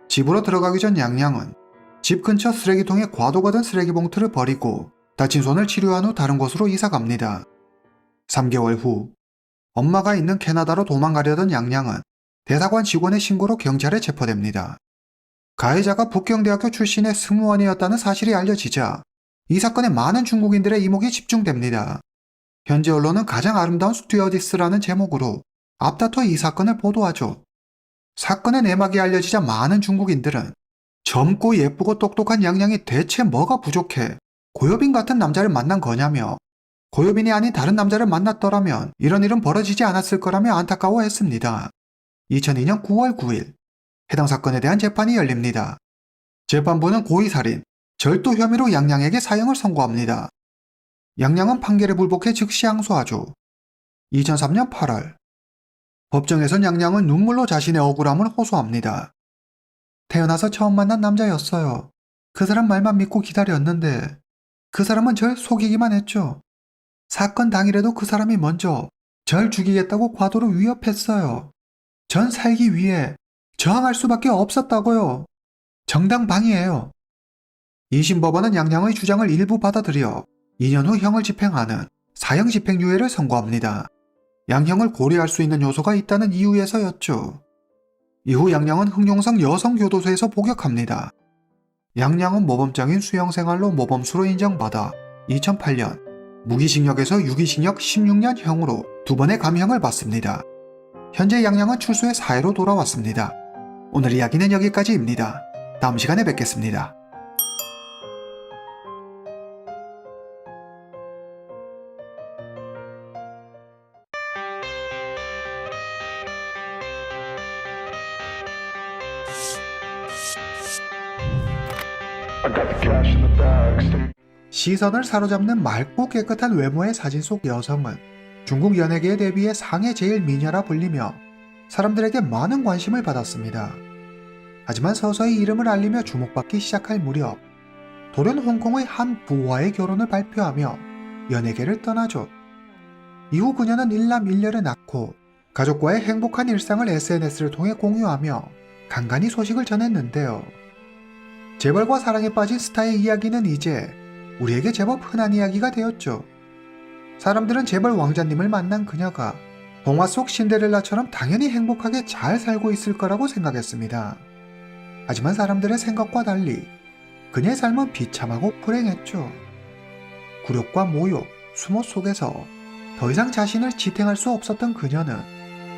집으로 들어가기 전 양양은 집 근처 쓰레기통에 과도가 든 쓰레기 봉투를 버리고 다친 손을 치료한 후 다른 곳으로 이사 갑니다. 3개월 후 엄마가 있는 캐나다로 도망가려던 양양은 대사관 직원의 신고로 경찰에 체포됩니다. 가해자가 북경대학교 출신의 승무원이었다는 사실이 알려지자 이 사건에 많은 중국인들의 이목이 집중됩니다. 현지 언론은 가장 아름다운 스튜어디스라는 제목으로 앞다퉈 이 사건을 보도하죠. 사건의 내막이 알려지자 많은 중국인들은 젊고 예쁘고 똑똑한 양양이 대체 뭐가 부족해 고효빈 같은 남자를 만난 거냐며 고효빈이 아닌 다른 남자를 만났더라면 이런 일은 벌어지지 않았을 거라며 안타까워했습니다. 2002년 9월 9일 해당 사건에 대한 재판이 열립니다. 재판부는 고의살인, 절도 혐의로 양양에게 사형을 선고합니다. 양양은 판결에 불복해 즉시 항소하죠. 2003년 8월 법정에선 양양은 눈물로 자신의 억울함을 호소합니다. 태어나서 처음 만난 남자였어요. 그 사람 말만 믿고 기다렸는데 그 사람은 절 속이기만 했죠. 사건 당일에도 그 사람이 먼저 절 죽이겠다고 과도로 위협했어요. 전 살기 위해 저항할 수밖에 없었다고요. 정당방위예요. 2심 법원은 양양의 주장을 일부 받아들여 2년 후 형을 집행하는 사형 집행유예를 선고합니다. 양형을 고려할 수 있는 요소가 있다는 이유에서였죠. 이후 양양은 흥룡성 여성교도소에서 복역합니다. 양양은 모범적인 수용생활로 모범수로 인정받아 2008년 무기징역에서 유기징역 16년형으로 2번의 감형을 받습니다. 현재 양양은 출소해 사회로 돌아왔습니다. 오늘 이야기는 여기까지입니다. 다음 시간에 뵙겠습니다. I got the cash in the bag. Stay 시선을 사로잡는 맑고 깨끗한 외모의 사진 속 여성은 중국 연예계에 대비해 상해 제일 미녀라 불리며 사람들에게 많은 관심을 받았습니다. 하지만 서서히 이름을 알리며 주목받기 시작할 무렵 돌연 홍콩의 한 부와의 결혼을 발표하며 연예계를 떠나죠. 이후 그녀는 일남일녀를 낳고 가족과의 행복한 일상을 SNS를 통해 공유하며 간간히 소식을 전했는데요. 재벌과 사랑에 빠진 스타의 이야기는 이제 우리에게 제법 흔한 이야기가 되었죠. 사람들은 재벌 왕자님을 만난 그녀가 동화 속 신데렐라처럼 당연히 행복하게 잘 살고 있을 거라고 생각했습니다. 하지만 사람들의 생각과 달리 그녀의 삶은 비참하고 불행했죠. 굴욕과 모욕, 수모 속에서 더 이상 자신을 지탱할 수 없었던 그녀는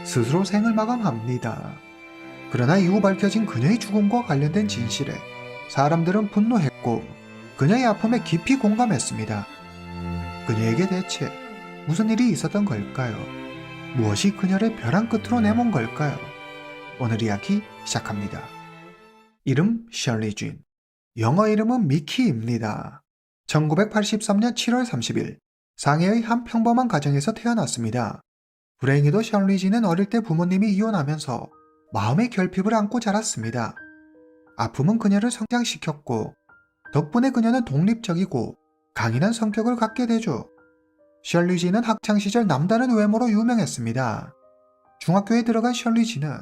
스스로 생을 마감합니다. 그러나 이후 밝혀진 그녀의 죽음과 관련된 진실에 사람들은 분노했고 그녀의 아픔에 깊이 공감했습니다. 그녀에게 대체 무슨 일이 있었던 걸까요? 무엇이 그녀를 벼랑 끝으로 내몬 걸까요? 오늘 이야기 시작합니다. 이름 셜리 쥔, 영어 이름은 미키입니다. 1983년 7월 30일 상해의 한 평범한 가정에서 태어났습니다. 불행히도 셜리 쥔은 어릴 때 부모님이 이혼하면서 마음의 결핍을 안고 자랐습니다. 아픔은 그녀를 성장시켰고 덕분에 그녀는 독립적이고 강인한 성격을 갖게 되죠. 셜리 쥔은 학창시절 남다른 외모로 유명했습니다. 중학교에 들어간 셜리 쥔은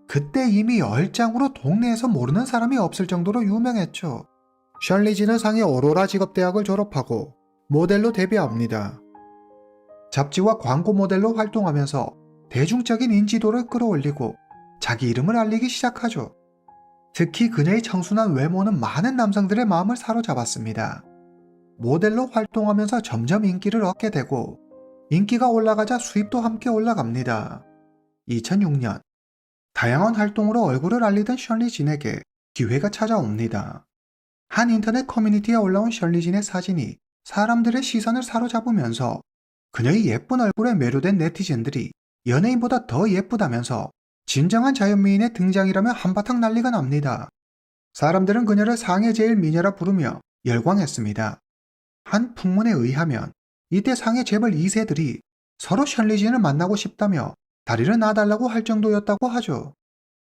그때 이미 얼짱으로 동네에서 모르는 사람이 없을 정도로 유명했죠. 셜리 쥔은 상해 오로라 직업대학을 졸업하고 모델로 데뷔합니다. 잡지와 광고 모델로 활동하면서 대중적인 인지도를 끌어올리고 자기 이름을 알리기 시작하죠. 특히 그녀의 청순한 외모는 많은 남성들의 마음을 사로잡았습니다. 모델로 활동하면서 점점 인기를 얻게 되고 인기가 올라가자 수입도 함께 올라갑니다. 2006년 다양한 활동으로 얼굴을 알리던 셜리 쥔에게 기회가 찾아옵니다. 한 인터넷 커뮤니티에 올라온 셜리 쥔의 사진이 사람들의 시선을 사로잡으면서 그녀의 예쁜 얼굴에 매료된 네티즌들이 연예인보다 더 예쁘다면서 진정한 자연미인의 등장이라며 한바탕 난리가 납니다. 사람들은 그녀를 상해 제일 미녀라 부르며 열광했습니다. 한 풍문에 의하면 이때 상해 재벌 2세들이 서로 셜리진을 만나고 싶다며 다리를 놔달라고 할 정도였다고 하죠.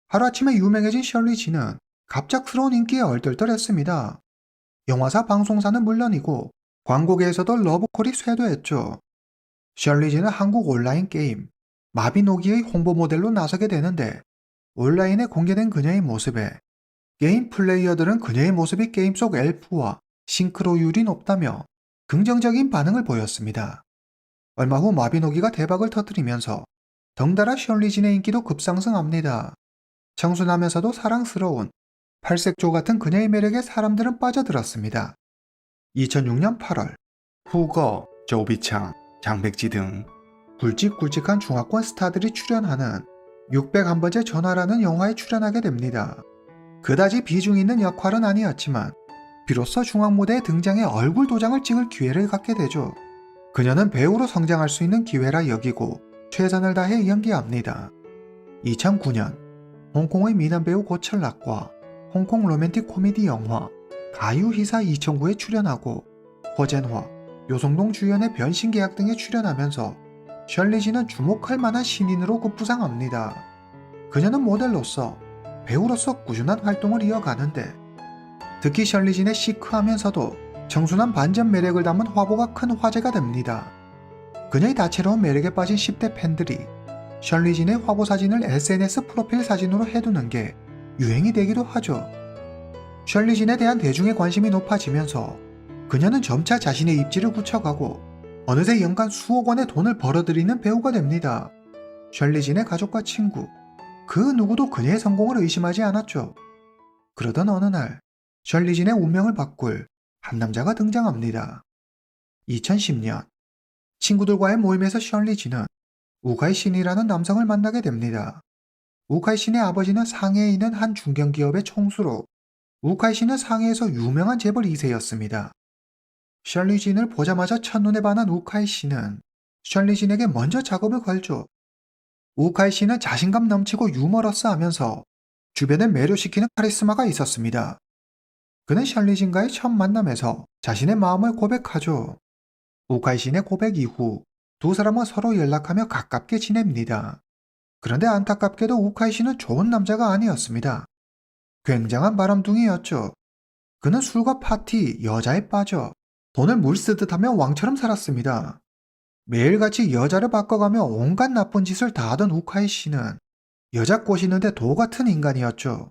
하루아침에 유명해진 셜리진은 갑작스러운 인기에 얼떨떨했습니다. 영화사 방송사는 물론이고 광고계에서도 러브콜이 쇄도했죠. 셜리진은 한국 온라인 게임 마비노기의 홍보 모델로 나서게 되는데 온라인에 공개된 그녀의 모습에 게임 플레이어들은 그녀의 모습이 게임 속 엘프와 싱크로율이 높다며 긍정적인 반응을 보였습니다. 얼마 후 마비노기가 대박을 터뜨리면서 덩달아 셜리진의 인기도 급상승합니다. 청순하면서도 사랑스러운 팔색조 같은 그녀의 매력에 사람들은 빠져들었습니다. 2006년 8월 후거, 조비창, 장백지 등 굵직굵직한 중화권 스타들이 출연하는 601번째 전화라는 영화에 출연하게 됩니다. 그다지 비중 있는 역할은 아니었지만 비로소 중앙무대에 등장해 얼굴 도장을 찍을 기회를 갖게 되죠. 그녀는 배우로 성장할 수 있는 기회라 여기고 최선을 다해 연기합니다. 2009년 홍콩의 미남 배우 고철락과 홍콩 로맨틱 코미디 영화 가유희사 2009에 출연하고 허젠화, 요성동 주연의 변신계약 등에 출연하면서 셜리진은 주목할 만한 신인으로 급부상합니다. 그녀는 모델로서 배우로서 꾸준한 활동을 이어가는데 특히 셜리진의 시크하면서도 청순한 반전 매력을 담은 화보가 큰 화제가 됩니다. 그녀의 다채로운 매력에 빠진 10대 팬들이 셜리진의 화보 사진을 SNS 프로필 사진으로 해두는 게 유행이 되기도 하죠. 셜리진에 대한 대중의 관심이 높아지면서 그녀는 점차 자신의 입지를 굳혀가고 어느새 연간 수억 원의 돈을 벌어들이는 배우가 됩니다. 셜리진의 가족과 친구, 그 누구도 그녀의 성공을 의심하지 않았죠. 그러던 어느 날 셜리진의 운명을 바꿀 한 남자가 등장합니다. 2010년 친구들과의 모임에서 셜리진은 우카이 신이라는 남성을 만나게 됩니다. 우카이 신의 아버지는 상해에 있는 한 중견기업의 총수로 우카이 신은 상해에서 유명한 재벌 2세였습니다. 셜리진을 보자마자 첫눈에 반한 우카이 씨는 셜리진에게 먼저 작업을 걸죠. 우카이 씨는 자신감 넘치고 유머러스하면서 주변을 매료시키는 카리스마가 있었습니다. 그는 셜리진과의 첫 만남에서 자신의 마음을 고백하죠. 우카이 씨의 고백 이후 두 사람은 서로 연락하며 가깝게 지냅니다. 그런데 안타깝게도 우카이 씨는 좋은 남자가 아니었습니다. 굉장한 바람둥이였죠. 그는 술과 파티, 여자에 빠져 돈을 물쓰듯 하며 왕처럼 살았습니다. 매일같이 여자를 바꿔가며 온갖 나쁜 짓을 다 하던 우카이 씨는 여자 꼬시는데 도 같은 인간이었죠.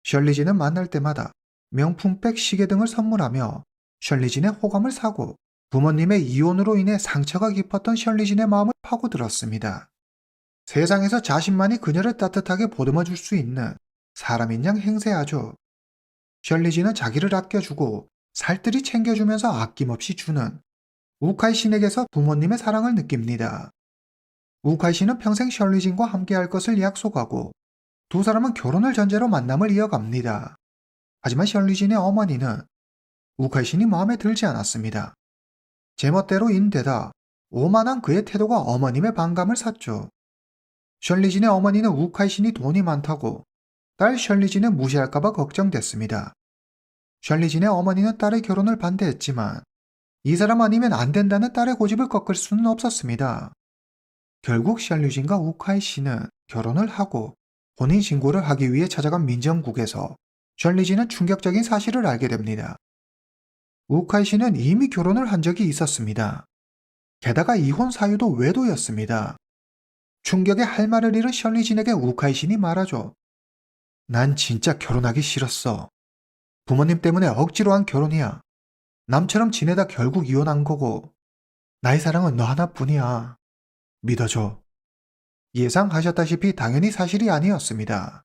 셜리진을 만날 때마다 명품백, 시계 등을 선물하며 셜리진의 호감을 사고 부모님의 이혼으로 인해 상처가 깊었던 셜리진의 마음을 파고들었습니다. 세상에서 자신만이 그녀를 따뜻하게 보듬어줄 수 있는 사람인 양 행세하죠. 셜리진은 자기를 아껴주고 살뜰히 챙겨주면서 아낌없이 주는 우카이 신에게서 부모님의 사랑을 느낍니다. 우카이 신은 평생 셜리진과 함께할 것을 약속하고 두 사람은 결혼을 전제로 만남을 이어갑니다. 하지만 셜리진의 어머니는 우카이 신이 마음에 들지 않았습니다. 제멋대로 인되다 오만한 그의 태도가 어머님의 반감을 샀죠. 셜리진의 어머니는 우카이 신이 돈이 많다고 딸 셜리진을 무시할까봐 걱정됐습니다. 셜리진의 어머니는 딸의 결혼을 반대했지만 이 사람 아니면 안 된다는 딸의 고집을 꺾을 수는 없었습니다. 결국 셜리진과 우카이 씨는 결혼을 하고 혼인신고를 하기 위해 찾아간 민정국에서 셜리진은 충격적인 사실을 알게 됩니다. 우카이 씨는 이미 결혼을 한 적이 있었습니다. 게다가 이혼 사유도 외도였습니다. 충격에 할 말을 잃은 셜리진에게 우카이 씨는 말하죠. 난 진짜 결혼하기 싫었어. 부모님 때문에 억지로 한 결혼이야. 남처럼 지내다 결국 이혼한 거고 나의 사랑은 너 하나뿐이야. 믿어줘. 예상하셨다시피 당연히 사실이 아니었습니다.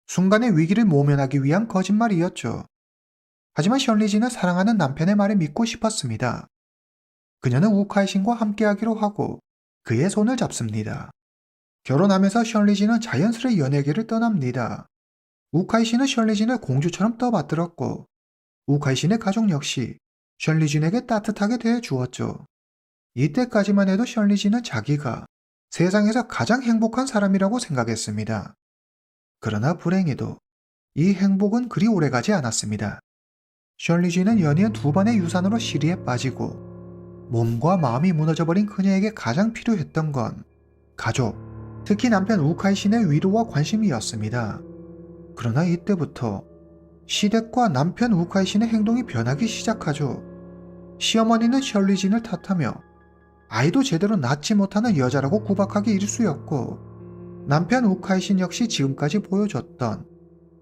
순간의 위기를 모면하기 위한 거짓말이었죠. 하지만 셜리진은 사랑하는 남편의 말을 믿고 싶었습니다. 그녀는 우카이 신과 함께하기로 하고 그의 손을 잡습니다. 결혼하면서 셜리진은 자연스레 연예계를 떠납니다. 우카이 신은 셜리진을 공주처럼 떠받들었고 우카이 신의 가족 역시 셜리진에게 따뜻하게 대해 주었죠. 이때까지만 해도 셜리진은 자기가 세상에서 가장 행복한 사람이라고 생각했습니다. 그러나 불행히도 이 행복은 그리 오래가지 않았습니다. 셜리쥐는 연이은 2번의 유산으로 시리에 빠지고 몸과 마음이 무너져버린 그녀에게 가장 필요했던 건 가족, 특히 남편 우카이신의 위로와 관심이었습니다. 그러나 이때부터 시댁과 남편 우카이신의 행동이 변하기 시작하죠. 시어머니는 셜리진을 탓하며 아이도 제대로 낳지 못하는 여자라고 구박하기 일쑤였고, 남편 우카이신 역시 지금까지 보여줬던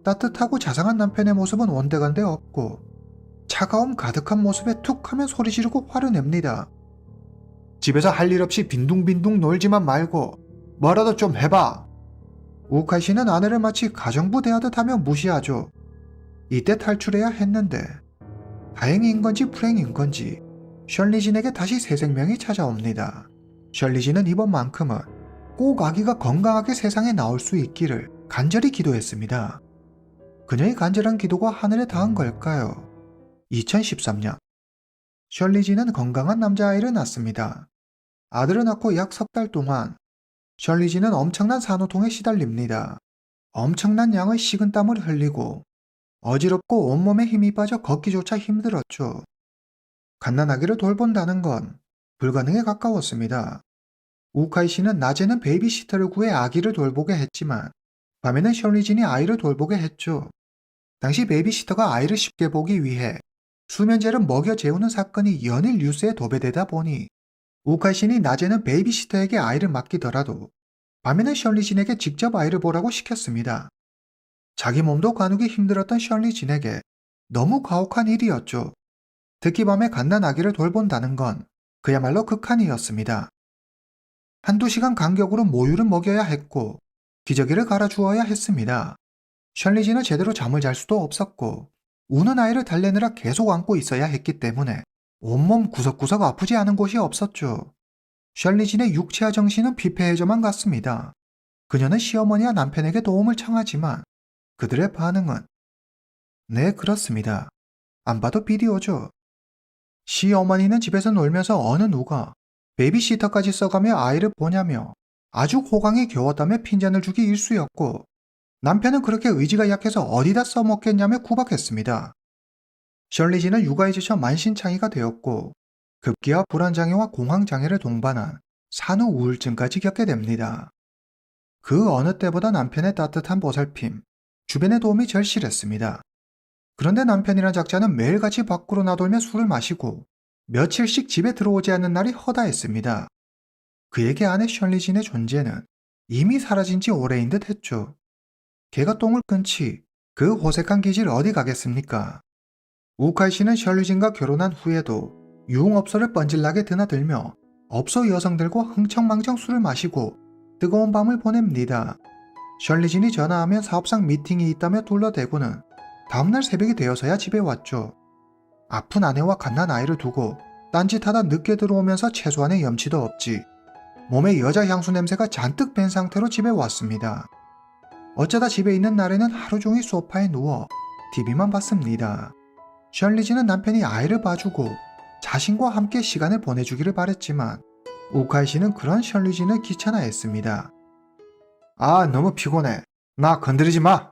따뜻하고 자상한 남편의 모습은 온데간데 없고 차가움 가득한 모습에 툭 하면 소리 지르고 화를 냅니다. 집에서 할 일 없이 빈둥빈둥 놀지만 말고 뭐라도 좀 해봐. 우카이신은 아내를 마치 가정부 대하듯 하며 무시하죠. 이때 탈출해야 했는데 다행인 건지 불행인 건지 셜리진에게 다시 새 생명이 찾아옵니다. 셜리진은 이번만큼은 꼭 아기가 건강하게 세상에 나올 수 있기를 간절히 기도했습니다. 그녀의 간절한 기도가 하늘에 닿은 걸까요? 2013년 셜리진은 건강한 남자아이를 낳습니다. 아들을 낳고 약 석 달 동안 셜리진은 엄청난 산후통에 시달립니다. 엄청난 양의 식은땀을 흘리고 어지럽고 온몸에 힘이 빠져 걷기조차 힘들었죠. 갓난아기를 돌본다는 건 불가능에 가까웠습니다. 우카이 씨는 낮에는 베이비시터를 구해 아기를 돌보게 했지만 밤에는 셜리진이 아이를 돌보게 했죠. 당시 베이비시터가 아이를 쉽게 보기 위해 수면제를 먹여 재우는 사건이 연일 뉴스에 도배되다 보니 우카이 씨는 낮에는 베이비시터에게 아이를 맡기더라도 밤에는 셜리진에게 직접 아이를 보라고 시켰습니다. 자기 몸도 가누기 힘들었던 셜리진에게 너무 가혹한 일이었죠. 특히 밤에 갓난아기를 돌본다는 건 그야말로 극한이었습니다. 한두 시간 간격으로 모유를 먹여야 했고 기저귀를 갈아주어야 했습니다. 셜리진은 제대로 잠을 잘 수도 없었고 우는 아이를 달래느라 계속 안고 있어야 했기 때문에 온몸 구석구석 아프지 않은 곳이 없었죠. 셜리진의 육체와 정신은 피폐해져만 갔습니다. 그녀는 시어머니와 남편에게 도움을 청하지만 그들의 반응은 네, 그렇습니다. 안 봐도 비디오죠. 시어머니는 집에서 놀면서 어느 누가 베이비시터까지 써가며 아이를 보냐며 아주 호강에 겨웠다며 핀잔을 주기 일쑤였고, 남편은 그렇게 의지가 약해서 어디다 써먹겠냐며 구박했습니다. 셜리진은 육아에 지쳐 만신창이가 되었고 급기야 불안장애와 공황장애를 동반한 산후 우울증까지 겪게 됩니다. 그 어느 때보다 남편의 따뜻한 보살핌, 주변의 도움이 절실했습니다. 그런데 남편이란 작자는 매일같이 밖으로 나돌며 술을 마시고 며칠씩 집에 들어오지 않는 날이 허다했습니다. 그에게 아내 셜리진의 존재는 이미 사라진 지 오래인 듯 했죠. 개가 똥을 끊지 그 호색한 기질 어디 가겠습니까? 우카이 씨는 셜리진과 결혼한 후에도 유흥업소를 뻔질나게 드나들며 업소 여성들과 흥청망청 술을 마시고 뜨거운 밤을 보냅니다. 셜리진이 전화하면 사업상 미팅이 있다며 둘러대고는 다음날 새벽이 되어서야 집에 왔죠. 아픈 아내와 갓난 아이를 두고 딴짓하다 늦게 들어오면서 최소한의 염치도 없지. 몸에 여자 향수 냄새가 잔뜩 밴 상태로 집에 왔습니다. 어쩌다 집에 있는 날에는 하루 종일 소파에 누워 TV만 봤습니다. 셜리진은 남편이 아이를 봐주고 자신과 함께 시간을 보내주기를 바랬지만 우카이 씨는 그런 셜리진을 귀찮아했습니다. 아, 너무 피곤해. 나 건드리지 마.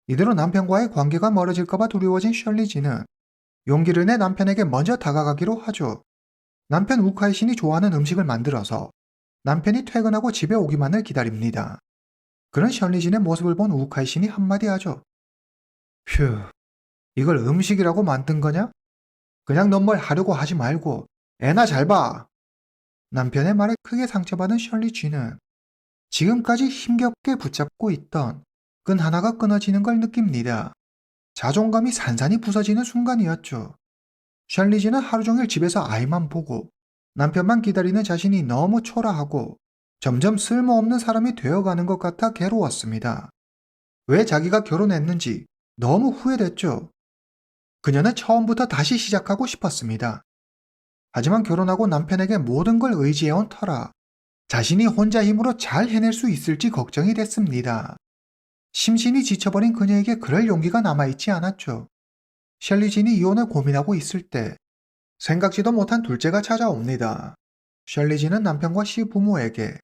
이대로 남편과의 관계가 멀어질까봐 두려워진 셜리진은 용기를 내 남편에게 먼저 다가가기로 하죠. 남편 우카이 씨이 좋아하는 음식을 만들어서 남편이 퇴근하고 집에 오기만을 기다립니다. 그런 셜리진의 모습을 본 우카이 씨이 한마디 하죠. 휴, 이걸 음식이라고 만든 거냐? 그냥 넌 뭘 하려고 하지 말고 애나 잘 봐. 남편의 말에 크게 상처받은 셜리쥐는 지금까지 힘겹게 붙잡고 있던 끈 하나가 끊어지는 걸 느낍니다. 자존감이 산산이 부서지는 순간이었죠. 셜리쥐는 하루 종일 집에서 아이만 보고 남편만 기다리는 자신이 너무 초라하고 점점 쓸모없는 사람이 되어가는 것 같아 괴로웠습니다. 왜 자기가 결혼했는지 너무 후회됐죠. 그녀는 처음부터 다시 시작하고 싶었습니다. 하지만 결혼하고 남편에게 모든 걸 의지해온 터라 자신이 혼자 힘으로 잘 해낼 수 있을지 걱정이 됐습니다. 심신이 지쳐버린 그녀에게 그럴 용기가 남아있지 않았죠. 셜리진이 이혼을 고민하고 있을 때 생각지도 못한 둘째가 찾아옵니다. 셜리진은 남편과 시부모에게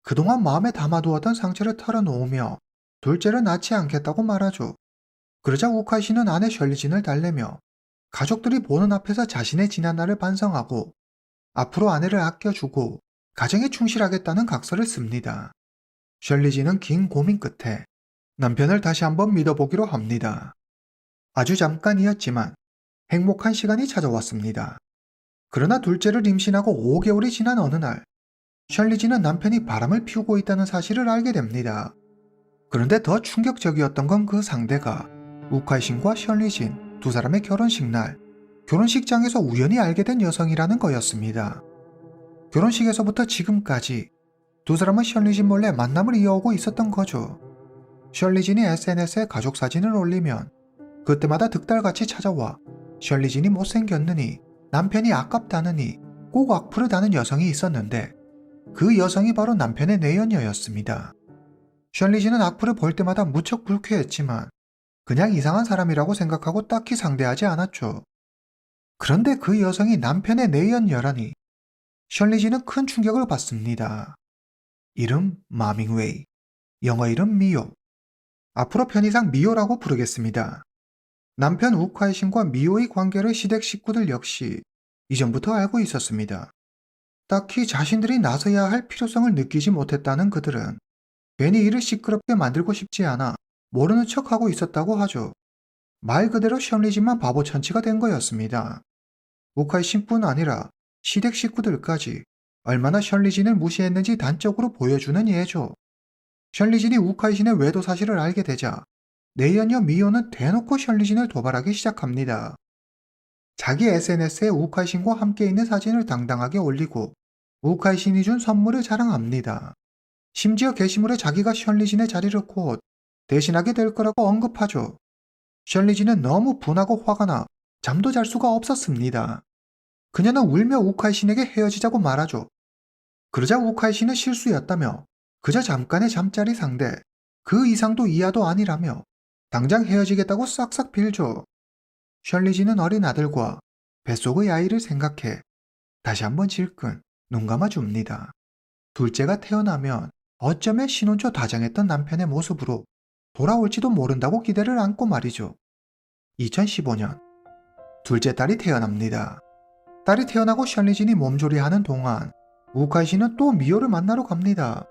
그동안 마음에 담아두었던 상처를 털어놓으며 둘째를 낳지 않겠다고 말하죠. 그러자 우카이 씨는 아내 셜리진을 달래며 가족들이 보는 앞에서 자신의 지난날을 반성하고 앞으로 아내를 아껴주고 가정에 충실하겠다는 각서를 씁니다. 셜리진은 긴 고민 끝에 남편을 다시 한번 믿어보기로 합니다. 아주 잠깐이었지만 행복한 시간이 찾아왔습니다. 그러나 둘째를 임신하고 5개월이 지난 어느 날 셜리진은 남편이 바람을 피우고 있다는 사실을 알게 됩니다. 그런데 더 충격적이었던 건 그 상대가 우카이신과 셜리진 두 사람의 결혼식 날 결혼식장에서 우연히 알게 된 여성이라는 거였습니다. 결혼식에서부터 지금까지 두 사람은 셜리진 몰래 만남을 이어오고 있었던 거죠. 셜리진이 SNS에 가족 사진을 올리면 그때마다 득달같이 찾아와 셜리진이 못생겼느니 남편이 아깝다느니 꼭 악플을 다는 여성이 있었는데 그 여성이 바로 남편의 내연녀였습니다. 셜리진은 악플을 볼 때마다 무척 불쾌했지만 그냥 이상한 사람이라고 생각하고 딱히 상대하지 않았죠. 그런데 그 여성이 남편의 내연녀라니 셜리진은 큰 충격을 받습니다. 이름 마밍웨이, 영어 이름 미오. 앞으로 편의상 미오라고 부르겠습니다. 남편 우카이신과 미오의 관계를 시댁 식구들 역시 이전부터 알고 있었습니다. 딱히 자신들이 나서야 할 필요성을 느끼지 못했다는 그들은 괜히 일을 시끄럽게 만들고 싶지 않아 모르는 척하고 있었다고 하죠. 말 그대로 셜리진만 바보천치가 된 거였습니다. 우카이신뿐 아니라 시댁 식구들까지 얼마나 셜리진을 무시했는지 단적으로 보여주는 예죠. 셜리진이 우카이신의 외도 사실을 알게 되자 내연녀 미오는 대놓고 셜리진을 도발하기 시작합니다. 자기 SNS에 우카이신과 함께 있는 사진을 당당하게 올리고 우카이신이 준 선물을 자랑합니다. 심지어 게시물에 자기가 셜리진의 자리를 곧 대신하게 될 거라고 언급하죠. 셜리진은 너무 분하고 화가 나 잠도 잘 수가 없었습니다. 그녀는 울며 우카이신에게 헤어지자고 말하죠. 그러자 우카이신은 실수였다며 그저 잠깐의 잠자리 상대, 그 이상도 이하도 아니라며 당장 헤어지겠다고 싹싹 빌죠. 셜리진은 어린 아들과 뱃속의 아이를 생각해 다시 한번 질끈 눈 감아줍니다. 둘째가 태어나면 어쩌면 신혼초 다정했던 남편의 모습으로 돌아올지도 모른다고 기대를 안고 말이죠. 2015년 둘째 딸이 태어납니다. 딸이 태어나고 셜리진이 몸조리하는 동안 우카이신은 또 미오를 만나러 갑니다.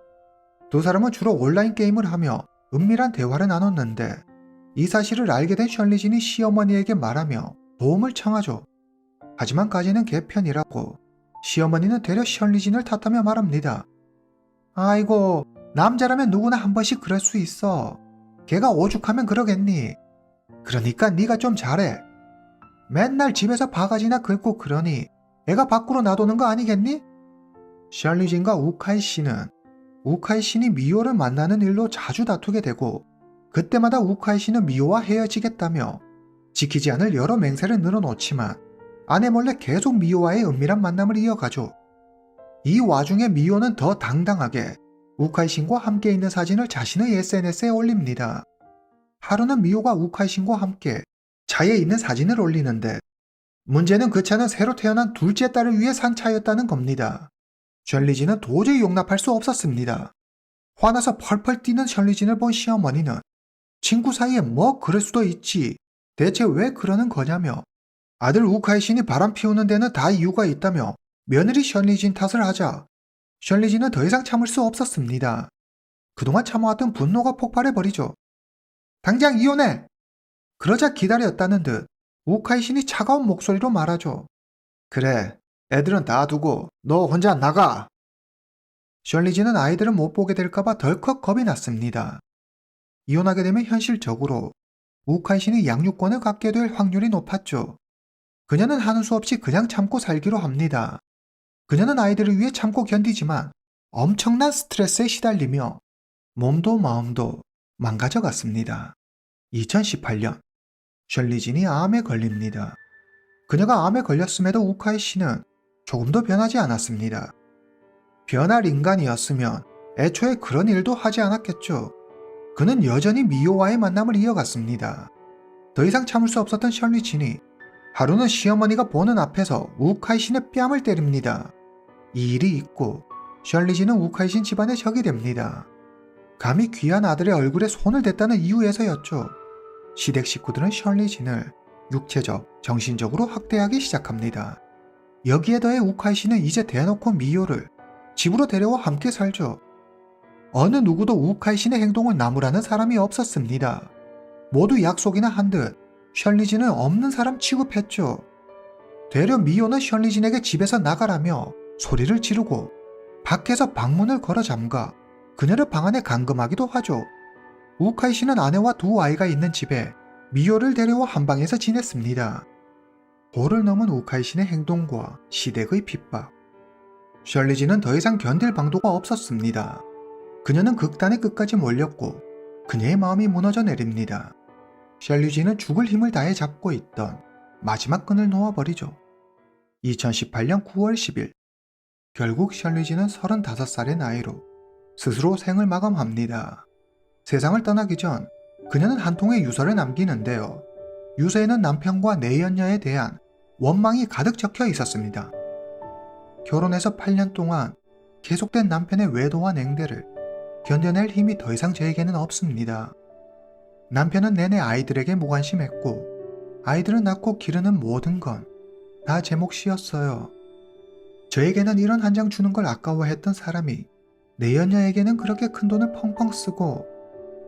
두 사람은 주로 온라인 게임을 하며 은밀한 대화를 나눴는데 이 사실을 알게 된 셜리진이 시어머니에게 말하며 도움을 청하죠. 하지만 까지는 개편이라고 시어머니는 되려 셜리진을 탓하며 말합니다. 아이고, 남자라면 누구나 한 번씩 그럴 수 있어. 걔가 오죽하면 그러겠니? 그러니까 네가 좀 잘해. 맨날 집에서 바가지나 긁고 그러니 애가 밖으로 놔두는 거 아니겠니? 셜리진과 우카이신이 미오를 만나는 일로 자주 다투게 되고 그때마다 우카이신은 미오와 헤어지겠다며 지키지 않을 여러 맹세를 늘어놓지만 아내 몰래 계속 미오와의 은밀한 만남을 이어가죠. 이 와중에 미오는 더 당당하게 우카이신과 함께 있는 사진을 자신의 SNS에 올립니다. 하루는 미오가 우카이신과 함께 차에 있는 사진을 올리는데 문제는 그 차는 새로 태어난 둘째 딸을 위해 산 차였다는 겁니다. 셜리진은 도저히 용납할 수 없었습니다. 화나서 펄펄 뛰는 셜리진을 본 시어머니는 친구 사이에 뭐 그럴 수도 있지 대체 왜 그러는 거냐며 아들 우카이신이 바람 피우는 데는 다 이유가 있다며 며느리 셜리진 탓을 하자 셜리진은 더 이상 참을 수 없었습니다. 그동안 참아왔던 분노가 폭발해버리죠. 당장 이혼해! 그러자 기다렸다는 듯 우카이신이 차가운 목소리로 말하죠. 그래, 애들은 다 두고 너 혼자 나가! 셜리진은 아이들을 못 보게 될까봐 덜컥 겁이 났습니다. 이혼하게 되면 현실적으로 우카이신이 양육권을 갖게 될 확률이 높았죠. 그녀는 하는 수 없이 그냥 참고 살기로 합니다. 그녀는 아이들을 위해 참고 견디지만 엄청난 스트레스에 시달리며 몸도 마음도 망가져갔습니다. 2018년 셜리진이 암에 걸립니다. 그녀가 암에 걸렸음에도 우카이신은 조금도 변하지 않았습니다. 변할 인간이었으면 애초에 그런 일도 하지 않았겠죠. 그는 여전히 미오와의 만남을 이어갔습니다. 더 이상 참을 수 없었던 셜리진이 하루는 시어머니가 보는 앞에서 우카이신의 뺨을 때립니다. 이 일이 있고 셜리진은 우카이신 집안의 적이 됩니다. 감히 귀한 아들의 얼굴에 손을 댔다는 이유에서였죠. 시댁 식구들은 셜리진을 육체적, 정신적으로 학대하기 시작합니다. 여기에 더해 우카이신은 이제 대놓고 미요를 집으로 데려와 함께 살죠. 어느 누구도 우카이신의 행동을 나무라는 사람이 없었습니다. 모두 약속이나 한 듯 셜리진은 없는 사람 취급했죠. 되려 미요는 셜리진에게 집에서 나가라며 소리를 지르고 밖에서 방문을 걸어 잠가 그녀를 방 안에 감금하기도 하죠. 우카이신은 아내와 두 아이가 있는 집에 미요를 데려와 한 방에서 지냈습니다. 도를 넘은 우카이신의 행동과 시댁의 핍박. 셜리진은 더 이상 견딜 방도가 없었습니다. 그녀는 극단의 끝까지 몰렸고 그녀의 마음이 무너져 내립니다. 셜리진은 죽을 힘을 다해 잡고 있던 마지막 끈을 놓아버리죠. 2018년 9월 10일 결국 셜리진은 35살의 나이로 스스로 생을 마감합니다. 세상을 떠나기 전 그녀는 한 통의 유서를 남기는데요. 유서에는 남편과 내연녀에 대한 원망이 가득 적혀 있었습니다. 결혼해서 8년 동안 계속된 남편의 외도와 냉대를 견뎌낼 힘이 더 이상 저에게는 없습니다. 남편은 내내 아이들에게 무관심했고 아이들을 낳고 기르는 모든 건 다 제 몫이었어요. 저에게는 이런 한 장 주는 걸 아까워했던 사람이 내연녀에게는 그렇게 큰 돈을 펑펑 쓰고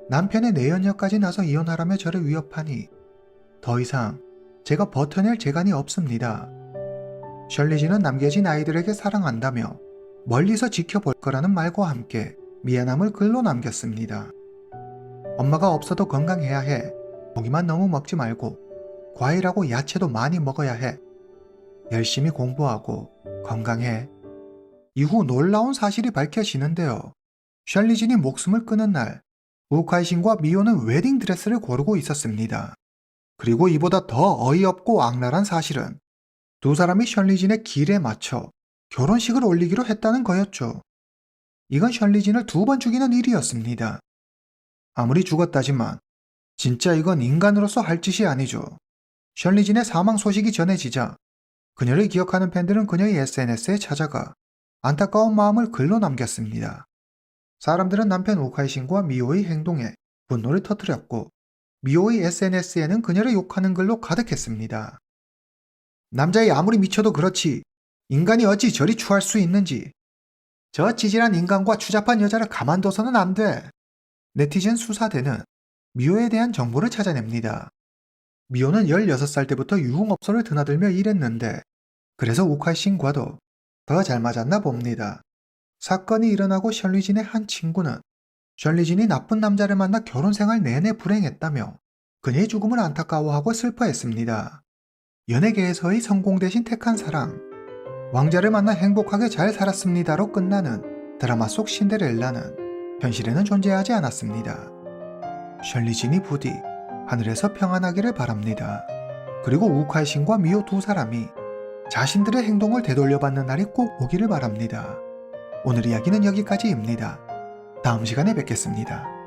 남편의 내연녀까지 나서 이혼하라며 저를 위협하니 더 이상 제가 버텨낼 재간이 없습니다. 셜리진은 남겨진 아이들에게 사랑한다며 멀리서 지켜볼 거라는 말과 함께 미안함을 글로 남겼습니다. 엄마가 없어도 건강해야 해. 고기만 너무 먹지 말고 과일하고 야채도 많이 먹어야 해. 열심히 공부하고 건강해. 이후 놀라운 사실이 밝혀지는데요. 셜리진이 목숨을 끊은 날 우카이신과 미요는 웨딩드레스를 고르고 있었습니다. 그리고 이보다 더 어이없고 악랄한 사실은 두 사람이 셜리진의 길에 맞춰 결혼식을 올리기로 했다는 거였죠. 이건 셜리진을 2번 죽이는 일이었습니다. 아무리 죽었다지만 진짜 이건 인간으로서 할 짓이 아니죠. 셜리진의 사망 소식이 전해지자 그녀를 기억하는 팬들은 그녀의 SNS에 찾아가 안타까운 마음을 글로 남겼습니다. 사람들은 남편 우카이신과 미요의 행동에 분노를 터뜨렸고 미요의 SNS에는 그녀를 욕하는 글로 가득했습니다. 남자애 아무리 미쳐도 그렇지 인간이 어찌 저리 추할 수 있는지. 저 찌질한 인간과 추잡한 여자를 가만둬서는 안 돼. 네티즌 수사대는 미요에 대한 정보를 찾아냅니다. 미요는 16살 때부터 유흥업소를 드나들며 일했는데 그래서 우카이신과도 더 잘 맞았나 봅니다. 사건이 일어나고 셜리진의 한 친구는 셜리진이 나쁜 남자를 만나 결혼 생활 내내 불행했다며 그녀의 죽음을 안타까워하고 슬퍼했습니다. 연예계에서의 성공 대신 택한 사랑, 왕자를 만나 행복하게 잘 살았습니다로 끝나는 드라마 속 신데렐라는 현실에는 존재하지 않았습니다. 셜리진이 부디 하늘에서 평안하기를 바랍니다. 그리고 우카이신과 미요 두 사람이 자신들의 행동을 되돌려받는 날이 꼭 오기를 바랍니다. 오늘 이야기는 여기까지입니다. 다음 시간에 뵙겠습니다.